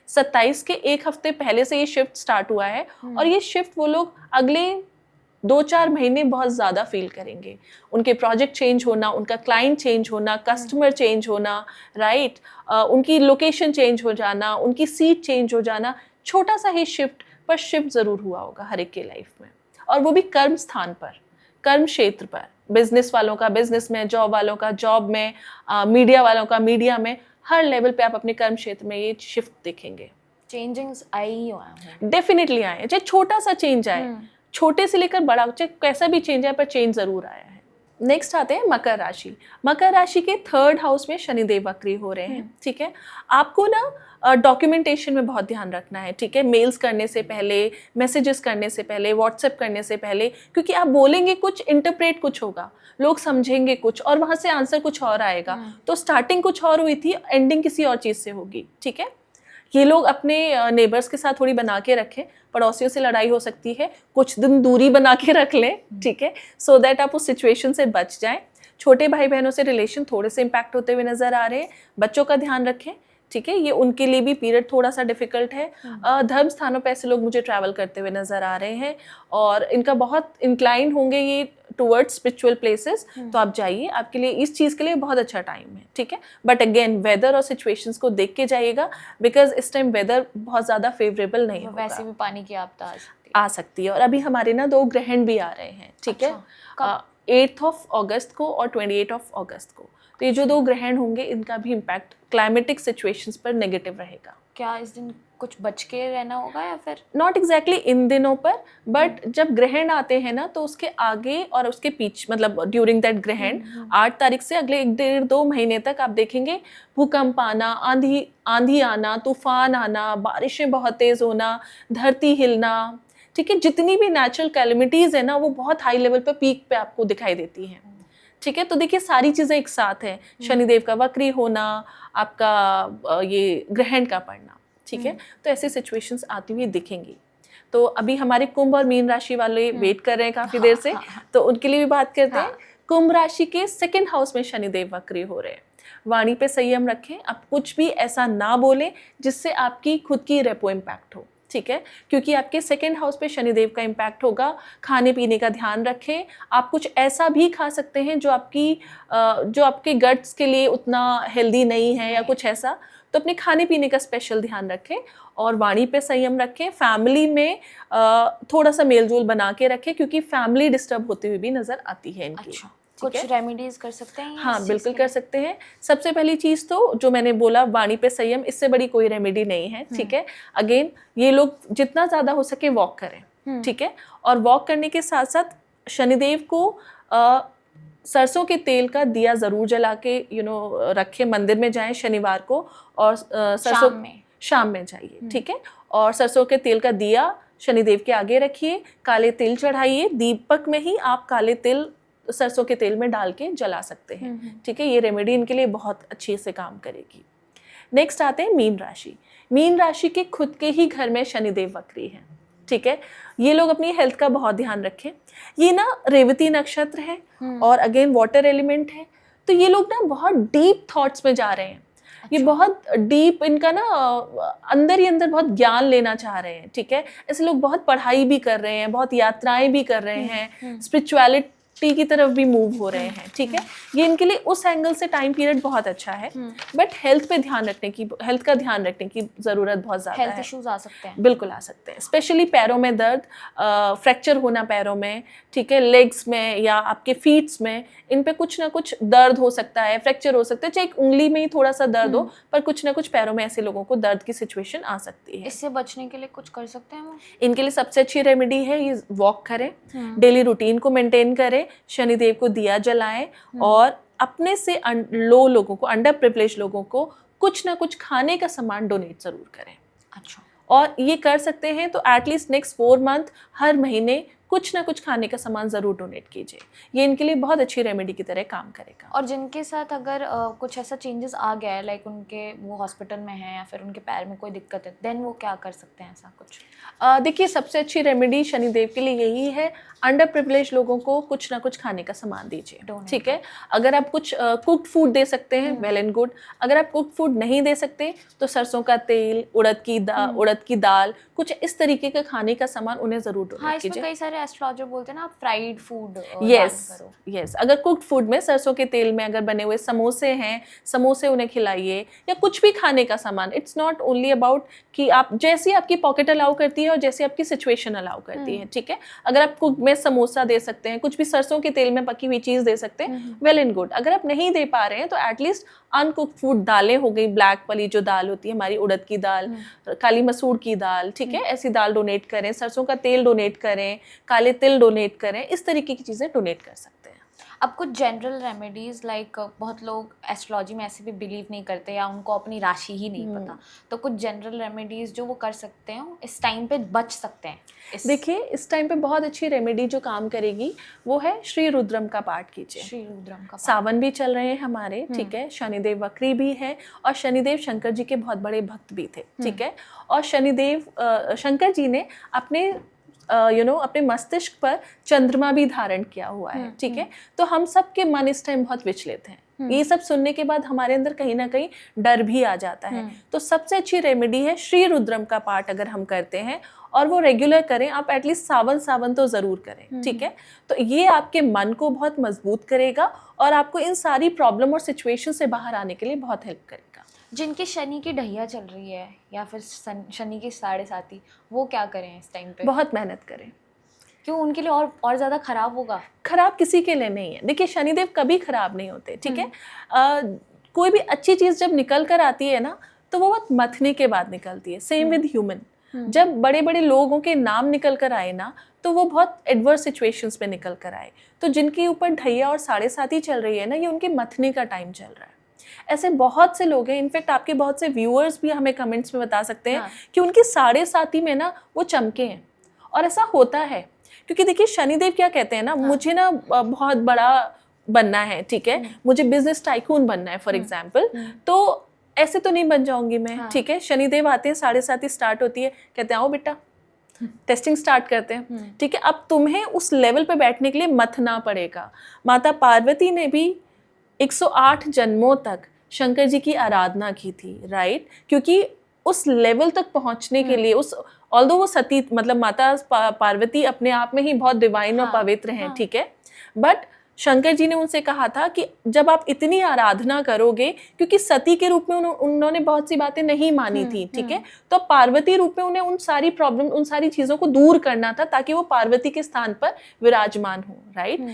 27 के एक हफ्ते पहले से ये शिफ्ट स्टार्ट हुआ है और ये शिफ्ट वो लोग अगले 2-4 महीने बहुत ज़्यादा फील करेंगे। उनके प्रोजेक्ट चेंज होना, उनका क्लाइंट चेंज होना, कस्टमर चेंज होना, राइट, उनकी लोकेशन चेंज हो जाना, उनकी सीट चेंज हो जाना, छोटा सा ही शिफ्ट पर शिफ्ट ज़रूर हुआ होगा हर एक के लाइफ में, और वो भी कर्म स्थान पर, कर्म क्षेत्र पर। बिजनेस वालों का बिजनेस में, जॉब वालों का जॉब में, मीडिया वालों का मीडिया में, हर लेवल पे आप अपने कर्म क्षेत्र में ये शिफ्ट देखेंगे। चेंजिंग्स आई ही हैं, डेफिनेटली आए, चाहे छोटा सा चेंज आए, छोटे से लेकर बड़ा, चाहे कैसा भी चेंज आए, पर चेंज जरूर आया है। नेक्स्ट आते हैं मकर राशि। मकर राशि के 3rd हाउस में शनिदेव वक्री हो रहे हैं, ठीक है। आपको ना डॉक्यूमेंटेशन में बहुत ध्यान रखना है, ठीक है। मेल्स करने से पहले, मैसेजेस करने से पहले, व्हाट्सएप करने से पहले, क्योंकि आप बोलेंगे कुछ, इंटरप्रेट कुछ होगा, लोग समझेंगे कुछ और वहां से आंसर कुछ और आएगा। तो स्टार्टिंग कुछ और हुई थी, एंडिंग किसी और चीज से होगी, ठीक है। ये लोग अपने नेबर्स के साथ थोड़ी बना के रखें, पड़ोसियों से लड़ाई हो सकती है, कुछ दिन दूरी बना के रख लें, ठीक है, सो दैट आप उस सिचुएशन से बच जाएं। छोटे भाई बहनों से रिलेशन थोड़े से इम्पैक्ट होते हुए नजर आ रहे हैं। बच्चों का ध्यान रखें, ठीक है, ये उनके लिए भी पीरियड थोड़ा सा डिफिकल्ट है। धर्म स्थानों पर ऐसे लोग मुझे ट्रैवल करते हुए नजर आ रहे हैं और इनका बहुत इंक्लाइन होंगे ये टुवर्ड्स स्पिरिचुअल प्लेसेस, तो आप जाइए, आपके लिए इस चीज़ के लिए बहुत अच्छा टाइम है, ठीक है। बट अगेन वेदर और सिचुएशंस को देख के जाइएगा, बिकॉज इस टाइम वेदर बहुत ज़्यादा फेवरेबल नहीं होगा। वैसे भी पानी की आपदा आ सकती है। और अभी हमारे ना 2 ग्रहण भी आ रहे हैं, ठीक है, 8 अगस्त को और 28 अगस्त को। तो ये जो 2 ग्रहण होंगे, इनका भी इम्पैक्ट क्लाइमेटिक सिचुएशंस पर नेगेटिव रहेगा। क्या इस दिन कुछ बच के रहना होगा या फिर? नॉट एग्जैक्टली इन दिनों पर, बट जब ग्रहण आते हैं ना, तो उसके आगे और उसके पीछे, मतलब ड्यूरिंग दैट ग्रहण 8 तारीख से अगले 1-1.5-2 महीने तक आप देखेंगे भूकंप आना, आंधी आना, तूफान आना, बारिशें बहुत तेज होना, धरती हिलना, ठीक है। जितनी भी नेचुरल कैलेमिटीज है ना, वो बहुत हाई लेवल पे, पीक पे आपको दिखाई देती हैं, ठीक है। तो देखिए सारी चीजें एक साथ हैं, शनिदेव का वक्री होना, आपका ये ग्रहण का पड़ना, ठीक है। तो ऐसे सिचुएशंस आती हुई दिखेंगी। तो अभी हमारे कुंभ और मीन राशि वाले वेट कर रहे हैं काफी देर से, तो उनके लिए भी बात करते हैं। कुंभ राशि के 2nd हाउस में शनिदेव वक्री हो रहे हैं। वाणी पे संयम रखें, आप कुछ भी ऐसा ना बोलें जिससे आपकी खुद की रेपो इम्पैक्ट हो, ठीक है, क्योंकि आपके 2nd हाउस पे शनिदेव का इम्पैक्ट होगा। खाने पीने का ध्यान रखें, आप कुछ ऐसा भी खा सकते हैं जो आपके गट्स के लिए उतना हेल्दी नहीं है या कुछ ऐसा, तो अपने खाने पीने का स्पेशल ध्यान रखें और वाणी पे संयम रखें। फैमिली में थोड़ा सा मेलजोल बना के रखें, क्योंकि फैमिली डिस्टर्ब होते हुए भी नजर आती है इनकी। अच्छा, कुछ रेमेडीज कर सकते हैं? हाँ, बिल्कुल कर सकते हैं। सबसे पहली चीज तो जो मैंने बोला, वाणी पे संयम, इससे बड़ी कोई रेमेडी नहीं है, ठीक है। अगेन ये लोग जितना ज्यादा हो सके वॉक करें, ठीक है, और वॉक करने के साथ साथ शनिदेव को सरसों के तेल का दिया जरूर जला के रखें। मंदिर में जाएं शनिवार को और सरसों शाम में जाइए, ठीक है, और सरसों के तेल का दिया शनिदेव के आगे रखिए, काले तिल चढ़ाइए, दीपक में ही आप काले तिल सरसों के तेल में डाल के जला सकते हैं, ठीक है। ये रेमेडी इनके लिए बहुत अच्छे से काम करेगी। नेक्स्ट आते हैं मीन राशि। मीन राशि के खुद के ही घर में शनिदेव वक्री हैं, ठीक है। ये लोग अपनी हेल्थ का बहुत ध्यान रखें। ये ना रेवती नक्षत्र है और अगेन वाटर एलिमेंट है, तो ये लोग ना बहुत डीप थॉट्स में जा रहे हैं। अच्छा। ये बहुत डीप, इनका ना अंदर ही अंदर बहुत ज्ञान लेना चाह रहे हैं, ठीक है। ऐसे लोग बहुत पढ़ाई भी कर रहे हैं, बहुत यात्राएं भी कर रहे हैं, स्पिरिचुअलिटी की तरफ भी मूव हो रहे हैं, ठीक है। ये इनके लिए उस एंगल से टाइम पीरियड बहुत अच्छा है, बट हेल्थ का ध्यान रखने की जरूरत बहुत ज्यादा है। हेल्थ इश्यूज आ सकते हैं, बिल्कुल आ सकते हैं, स्पेशली पैरों में दर्द, फ्रैक्चर होना पैरों में, ठीक है, लेग्स में या आपके फीट्स में, इन पे कुछ ना कुछ दर्द हो सकता है, फ्रैक्चर हो सकता है, चाहे एक उंगली में ही थोड़ा सा दर्द हो, पर कुछ ना कुछ पैरों में ऐसे लोगों को दर्द की सिचुएशन आ सकती है। इससे बचने के लिए कुछ कर सकते हैं वो? इनके लिए सबसे अच्छी रेमेडी है ये वॉक करें, डेली रूटीन को मेंटेन करें, शनिदेव को दिया जलाएं और अपने से लो लोगों को, अंडर प्रिविलेज लोगों को कुछ ना कुछ खाने का सामान डोनेट जरूर करें। अच्छा। और ये कर सकते हैं तो एटलीस्ट नेक्स्ट 4 मंथ हर महीने कुछ ना कुछ खाने का सामान ज़रूर डोनेट कीजिए। ये इनके लिए बहुत अच्छी रेमेडी की तरह काम करेगा। और जिनके साथ अगर कुछ ऐसा चेंजेस आ गया है, लाइक उनके वो हॉस्पिटल में हैं या फिर उनके पैर में कोई दिक्कत है, देन वो क्या कर सकते हैं ऐसा कुछ? देखिए, सबसे अच्छी रेमेडी शनिदेव के लिए यही है, अंडर प्रिविलेज लोगों को कुछ ना कुछ खाने का सामान दीजिए। ठीक है, अगर आप कुछ कुक्ड फूड दे सकते हैं वेल एंड गुड। अगर आप कुक्ड फूड नहीं दे सकते तो सरसों का तेल, उड़द की दाल, कुछ इस तरीके का खाने का सामान उन्हें जरूर डोनेट कीजिए। कई सारे एस्ट्रोलॉजर बोलते हैं ना आप फ्राइड फूड यस, अगर कुक्ड फूड में सरसों के तेल में अगर बने हुए समोसे हैं, समोसे उन्हें खिलाइए, या कुछ भी खाने का सामान। इट्स नॉट ओनली अबाउट कि आप जैसी आपकी पॉकेट अलाउ करती है और जैसी आपकी सिचुएशन अलाउ करती है। ठीक है, अगर आप कुक में समोसा दे सकते हैं, कुछ भी सरसों के तेल में पकी हुई चीज दे सकते हैं, वेल एंड गुड। अगर आप नहीं दे पा रहे हैं तो एटलीस्ट अनकुक्ड फूड, दालें हो गई, ब्लैक वाली जो दाल होती है हमारी, उड़द की दाल, काली मसूर की दाल, ठीक है, ऐसी दाल डोनेट करें, सरसों का तेल डोनेट करें, काले तिल डोनेट करें, इस तरीके की चीजें डोनेट कर सकते हैं। अब कुछ जनरल रेमेडीज, लाइक बहुत लोग एस्ट्रोलॉजी में ऐसे भी बिलीव नहीं करते या उनको अपनी राशि ही नहीं पता, तो कुछ जनरल रेमेडीज जो वो कर सकते हैं, इस टाइम पे बच सकते हैं? देखिए, इस टाइम पे बहुत अच्छी रेमेडी जो काम करेगी वो है श्री रुद्रम का पाठ कीजिए। श्री रुद्रम का सावन भी चल रहे हैं हमारे, ठीक है, शनिदेव वक्री भी है और शनिदेव शंकर जी के बहुत बड़े भक्त भी थे। ठीक है, और शंकर जी ने अपने अपने मस्तिष्क पर चंद्रमा भी धारण किया हुआ है। ठीक है, तो हम सब के मन इस टाइम बहुत विचलित हैं। ये सब सुनने के बाद हमारे अंदर कहीं ना कहीं डर भी आ जाता है। तो सबसे अच्छी रेमेडी है श्री रुद्रम का पाठ अगर हम करते हैं और वो रेगुलर करें, आप एटलीस्ट सावन तो जरूर करें। ठीक है, तो ये आपके मन को बहुत मजबूत करेगा और आपको इन सारी प्रॉब्लम और सिचुएशन से बाहर आने के लिए बहुत हेल्प करेगा। जिनकी शनि की ढैया चल रही है या फिर शनि की 7.5, वो क्या करें इस टाइम पे? बहुत मेहनत करें। क्यों, उनके लिए और ज़्यादा खराब होगा? खराब किसी के लिए नहीं है। देखिए, शनिदेव कभी खराब नहीं होते। ठीक है, कोई भी अच्छी चीज़ जब निकल कर आती है ना, तो वो बहुत मथने के बाद निकलती है। सेम विद ह्यूमन, जब बड़े बड़े लोगों के नाम निकल कर आए ना, तो वो बहुत एडवर्स सिचुएशंस में निकल कर आए। तो जिनके ऊपर ढैया और 7.5 चल रही है ना, ये उनके मथने का टाइम चल रहा है। ऐसे बहुत से लोग हैं, इनफैक्ट आपके बहुत से व्यूअर्स भी हमें कमेंट्स में बता सकते हैं कि उनकी 7.5 में ना वो चमके हैं। और ऐसा होता है क्योंकि देखिए, शनिदेव क्या कहते हैं ना, मुझे ना बहुत बड़ा बनना है। ठीक है, मुझे बिजनेस टाइकून बनना है फॉर एग्जाम्पल, तो ऐसे तो नहीं बन जाऊंगी मैं। ठीक है, शनिदेव आते हैं, 7.5 स्टार्ट होती है, कहते हैं आओ बेटा, टेस्टिंग स्टार्ट करते हैं। ठीक है, अब तुम्हें उस लेवल पे बैठने के लिए मथना पड़ेगा। माता पार्वती ने भी 108 जन्मों तक शंकर जी की आराधना की थी, राइट, क्योंकि उस लेवल तक पहुंचने के लिए, उस ऑल्दो वो सती, मतलब माता पार्वती अपने आप में ही बहुत डिवाइन और पवित्र हैं। ठीक है, बट शंकर जी ने उनसे कहा था कि जब आप इतनी आराधना करोगे, क्योंकि सती के रूप में उन्होंने बहुत सी बातें नहीं मानी थी। ठीक है, तो पार्वती रूप में उन्हें उन सारी प्रॉब्लम, उन सारी चीज़ों को दूर करना था ताकि वो पार्वती के स्थान पर विराजमान हो। राइट,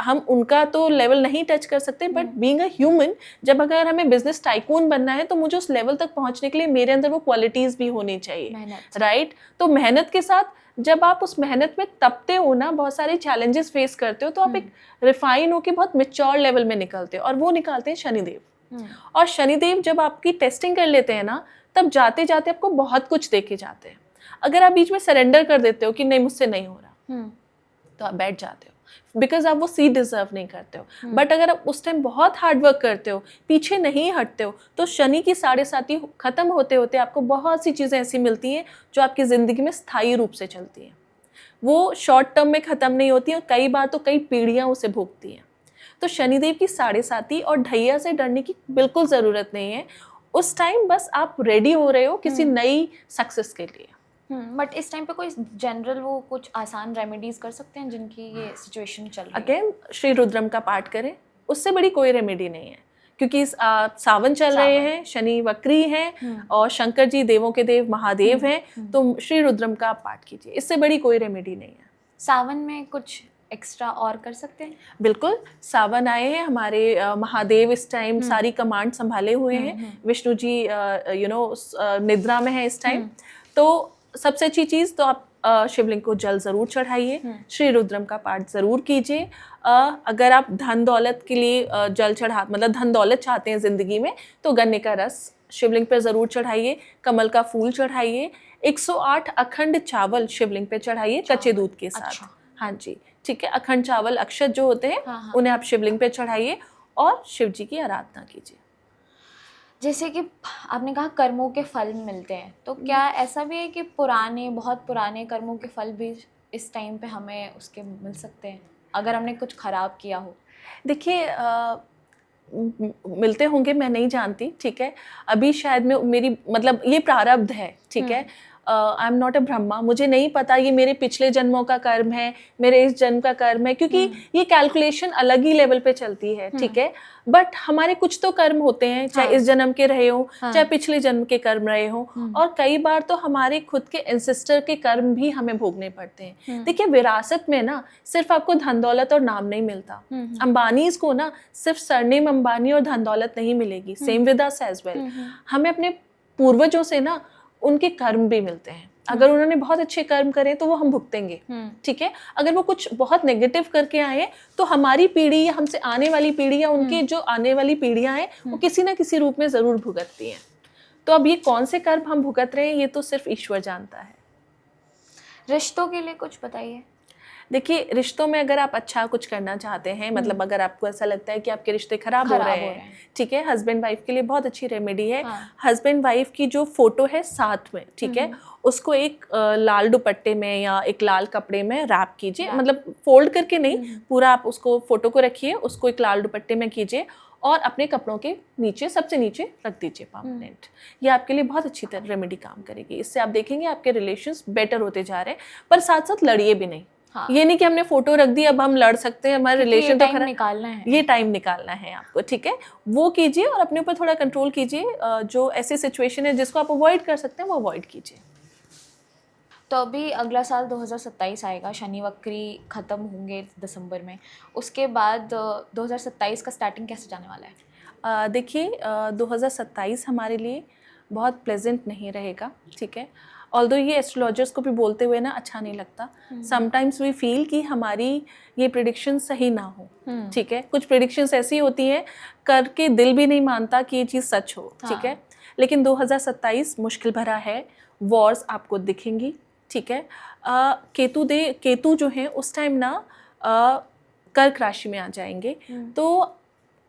हम उनका तो लेवल नहीं टच कर सकते, बट बीइंग अ ह्यूमन, जब अगर हमें बिजनेस टाइकून बनना है तो मुझे उस लेवल तक पहुंचने के लिए मेरे अंदर वो क्वालिटीज़ भी होनी चाहिए। राइट, तो मेहनत के साथ, जब आप उस मेहनत में तपते हो ना, बहुत सारे चैलेंजेस फेस करते हो, तो आप एक रिफाइन होकर बहुत मैच्योर लेवल में निकलते हो, और वो निकालते हैं शनिदेव। और शनिदेव जब आपकी टेस्टिंग कर लेते हैं ना, तब जाते जाते आपको बहुत कुछ दे के जाते हैं। अगर आप बीच में सरेंडर कर देते हो कि नहीं मुझसे नहीं हो रहा, तो आप बैठ जाते हो, बिकॉज आप वो सीट डिजर्व नहीं करते हो। बट अगर आप उस टाइम बहुत हार्ड वर्क करते हो, पीछे नहीं हटते हो, तो शनि की 7.5 खत्म होते होते आपको बहुत सी चीज़ें ऐसी मिलती हैं जो आपकी ज़िंदगी में स्थायी रूप से चलती हैं। वो शॉर्ट टर्म में ख़त्म नहीं होती हैं, और कई बार तो कई पीढ़ियाँ उसे भोगती हैं। तो शनिदेव की 7.5 और ढैया से डरने की बिल्कुल ज़रूरत नहीं है। उस टाइम बस आप रेडी हो रहे हो किसी नई सक्सेस के लिए। बट इस टाइम पे कोई जनरल वो कुछ आसान रेमेडीज कर सकते हैं जिनकी ये सिचुएशन चल रही है? अगेन श्री रुद्रम का पाठ करें, उससे बड़ी कोई रेमेडी नहीं है, क्योंकि सावन चल रहे हैं, शनि वक्री हैं, और शंकर जी देवों के देव महादेव हैं, तो श्री रुद्रम का पाठ कीजिए, इससे बड़ी कोई रेमेडी नहीं है। सावन में कुछ एक्स्ट्रा और कर सकते हैं? बिल्कुल, सावन आए हैं हमारे, महादेव इस टाइम सारी कमांड संभाले हुए हैं, विष्णु जी निद्रा में है इस टाइम। तो सबसे अच्छी चीज़ तो आप शिवलिंग को जल ज़रूर चढ़ाइए, श्री रुद्रम का पाठ ज़रूर कीजिए। अगर आप धन दौलत के लिए जल चढ़ा मतलब धन दौलत चाहते हैं ज़िंदगी में, तो गन्ने का रस शिवलिंग पे ज़रूर चढ़ाइए, कमल का फूल चढ़ाइए, 108 अखंड चावल शिवलिंग पे चढ़ाइए कच्चे दूध के साथ। अच्छा। हाँ जी, ठीक है। अखंड चावल अक्षत जो होते हैं, हाँ। उन्हें आप शिवलिंग पे चढ़ाइए और शिव जी की आराधना कीजिए। जैसे कि आपने कहा कर्मों के फल मिलते हैं, तो क्या ऐसा भी है कि बहुत पुराने कर्मों के फल भी इस टाइम पे हमें उसके मिल सकते हैं अगर हमने कुछ खराब किया हो? देखिए मिलते होंगे, मैं नहीं जानती, ठीक है। अभी शायद मैं मेरी मतलब ये प्रारब्ध है, ठीक है। I am not a Brahma, मुझे नहीं पता ये मेरे पिछले जन्मों का कर्म है, मेरे इस जन्म का कर्म है, क्योंकि ये कैलकुलेशन अलग ही लेवल पे चलती है, ठीक है। बट हमारे कुछ तो कर्म होते हैं, चाहे इस जन्म के रहे हो, चाहे पिछले जन्म के कर्म रहे हो, और कई बार तो हमारे खुद के एंसेस्टर के कर्म भी हमें भोगने पड़ते हैं। देखिए विरासत में ना सिर्फ आपको धन दौलत और नाम नहीं मिलता। अंबानीज को ना सिर्फ सरनेम अंबानी और धन दौलत नहीं मिलेगी, same with us as well. हमें अपने पूर्वजों से ना उनके कर्म भी मिलते हैं। अगर उन्होंने बहुत अच्छे कर्म करे तो वो हम भुगतेंगे, ठीक है। अगर वो कुछ बहुत नेगेटिव करके आए तो हमारी पीढ़ी या हमसे आने वाली पीढ़ी या उनके जो आने वाली पीढ़ियां हैं वो किसी ना किसी रूप में जरूर भुगतती हैं। तो अब ये कौन से कर्म हम भुगत रहे हैं ये तो सिर्फ ईश्वर जानता है। रिश्तों के लिए कुछ बताइए। देखिए रिश्तों में अगर आप अच्छा कुछ करना चाहते हैं, मतलब अगर आपको ऐसा लगता है कि आपके रिश्ते खराब हो रहे हैं, ठीक है, हस्बैंड वाइफ के लिए बहुत अच्छी रेमेडी है। हस्बैंड वाइफ की जो फोटो है साथ में, ठीक है, उसको एक लाल दुपट्टे में या एक लाल कपड़े में रैप कीजिए, मतलब फोल्ड करके नहीं, पूरा आप उसको फोटो को रखिए, उसको एक लाल दुपट्टे में कीजिए और अपने कपड़ों के नीचे सबसे नीचे रख दीजिए परमानेंट। ये आपके लिए बहुत अच्छी तरह रेमेडी काम करेगी। इससे आप देखेंगे आपके रिलेशंस बेटर होते जा रहे हैं, पर साथ साथ लड़िए भी नहीं। हाँ। ये नहीं कि हमने फोटो रख दी अब हम लड़ सकते हैं, हमारे रिलेशन तो खराब निकालना है, ये टाइम निकालना है आपको, ठीक है। वो कीजिए और अपने ऊपर थोड़ा कंट्रोल कीजिए। जो ऐसी सिचुएशन है जिसको आप अवॉइड कर सकते हैं वो अवॉइड कीजिए। तो अभी अगला साल 2027 आएगा, शनि वक्री खत्म होंगे दिसंबर में, उसके बाद 2027 का स्टार्टिंग कैसे जाने वाला है? देखिए 2027 हमारे लिए बहुत प्लेजेंट नहीं रहेगा, ठीक है। ऑल्दो ये एस्ट्रोलॉजर्स को भी बोलते हुए ना अच्छा नहीं लगता। समटाइम्स वी फील कि हमारी ये प्रिडिक्शन सही ना हो, ठीक है। कुछ प्रिडिक्शंस ऐसी होती हैं करके दिल भी नहीं मानता कि ये चीज़ सच हो, ठीक है। लेकिन 2027 मुश्किल भरा है, वॉर्स आपको दिखेंगी, ठीक है। केतु जो है उस टाइम ना कर्क राशि में आ जाएंगे, तो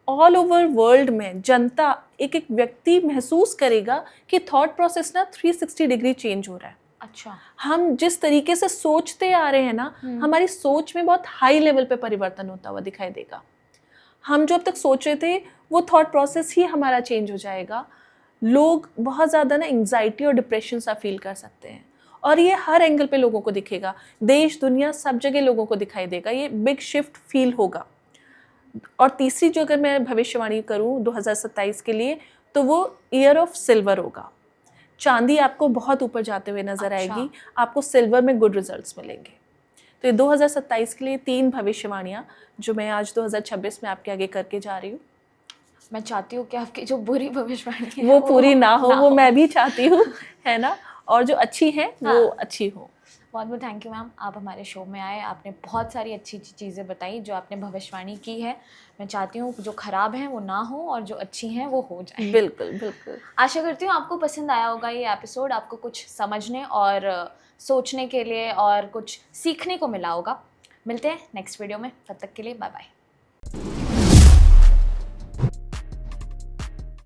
ऑल ओवर वर्ल्ड में जनता एक एक व्यक्ति महसूस करेगा कि थॉट प्रोसेस ना 360 डिग्री चेंज हो रहा है। अच्छा। हम जिस तरीके से सोचते आ रहे हैं ना, हमारी सोच में बहुत हाई लेवल पे परिवर्तन होता हुआ दिखाई देगा। हम जो अब तक सोच रहे थे वो थॉट प्रोसेस ही हमारा चेंज हो जाएगा। लोग बहुत ज़्यादा ना एंग्जाइटी और डिप्रेशन सा फील कर सकते हैं, और ये हर एंगल पे लोगों को दिखेगा, देश दुनिया सब जगह लोगों को दिखाई देगा, ये बिग शिफ्ट फील होगा। और तीसरी जो अगर मैं भविष्यवाणी करूं 2027 के लिए, तो वो ईयर ऑफ सिल्वर होगा। चांदी आपको बहुत ऊपर जाते हुए नजर आएगी, आपको सिल्वर में गुड रिजल्ट्स मिलेंगे। तो ये 2027 के लिए 3 भविष्यवाणियाँ जो मैं आज 2026 में आपके आगे करके जा रही हूँ। मैं चाहती हूँ कि आपकी जो बुरी भविष्यवाणी है वो पूरी ना हो, वो मैं भी चाहती हूँ, है ना, और जो अच्छी है वो अच्छी हो। बहुत बहुत थैंक यू मैम, आप हमारे शो में आए, आपने बहुत सारी अच्छी अच्छी चीज़ें बताई जो आपने भविष्यवाणी की है। मैं चाहती हूँ जो ख़राब हैं वो ना हो और जो अच्छी हैं वो हो जाए। बिल्कुल बिल्कुल। आशा करती हूँ आपको पसंद आया होगा ये एपिसोड, आपको कुछ समझने और सोचने के लिए और कुछ सीखने को मिला होगा। मिलते हैं नेक्स्ट वीडियो में, तब तक के लिए बाय बाय।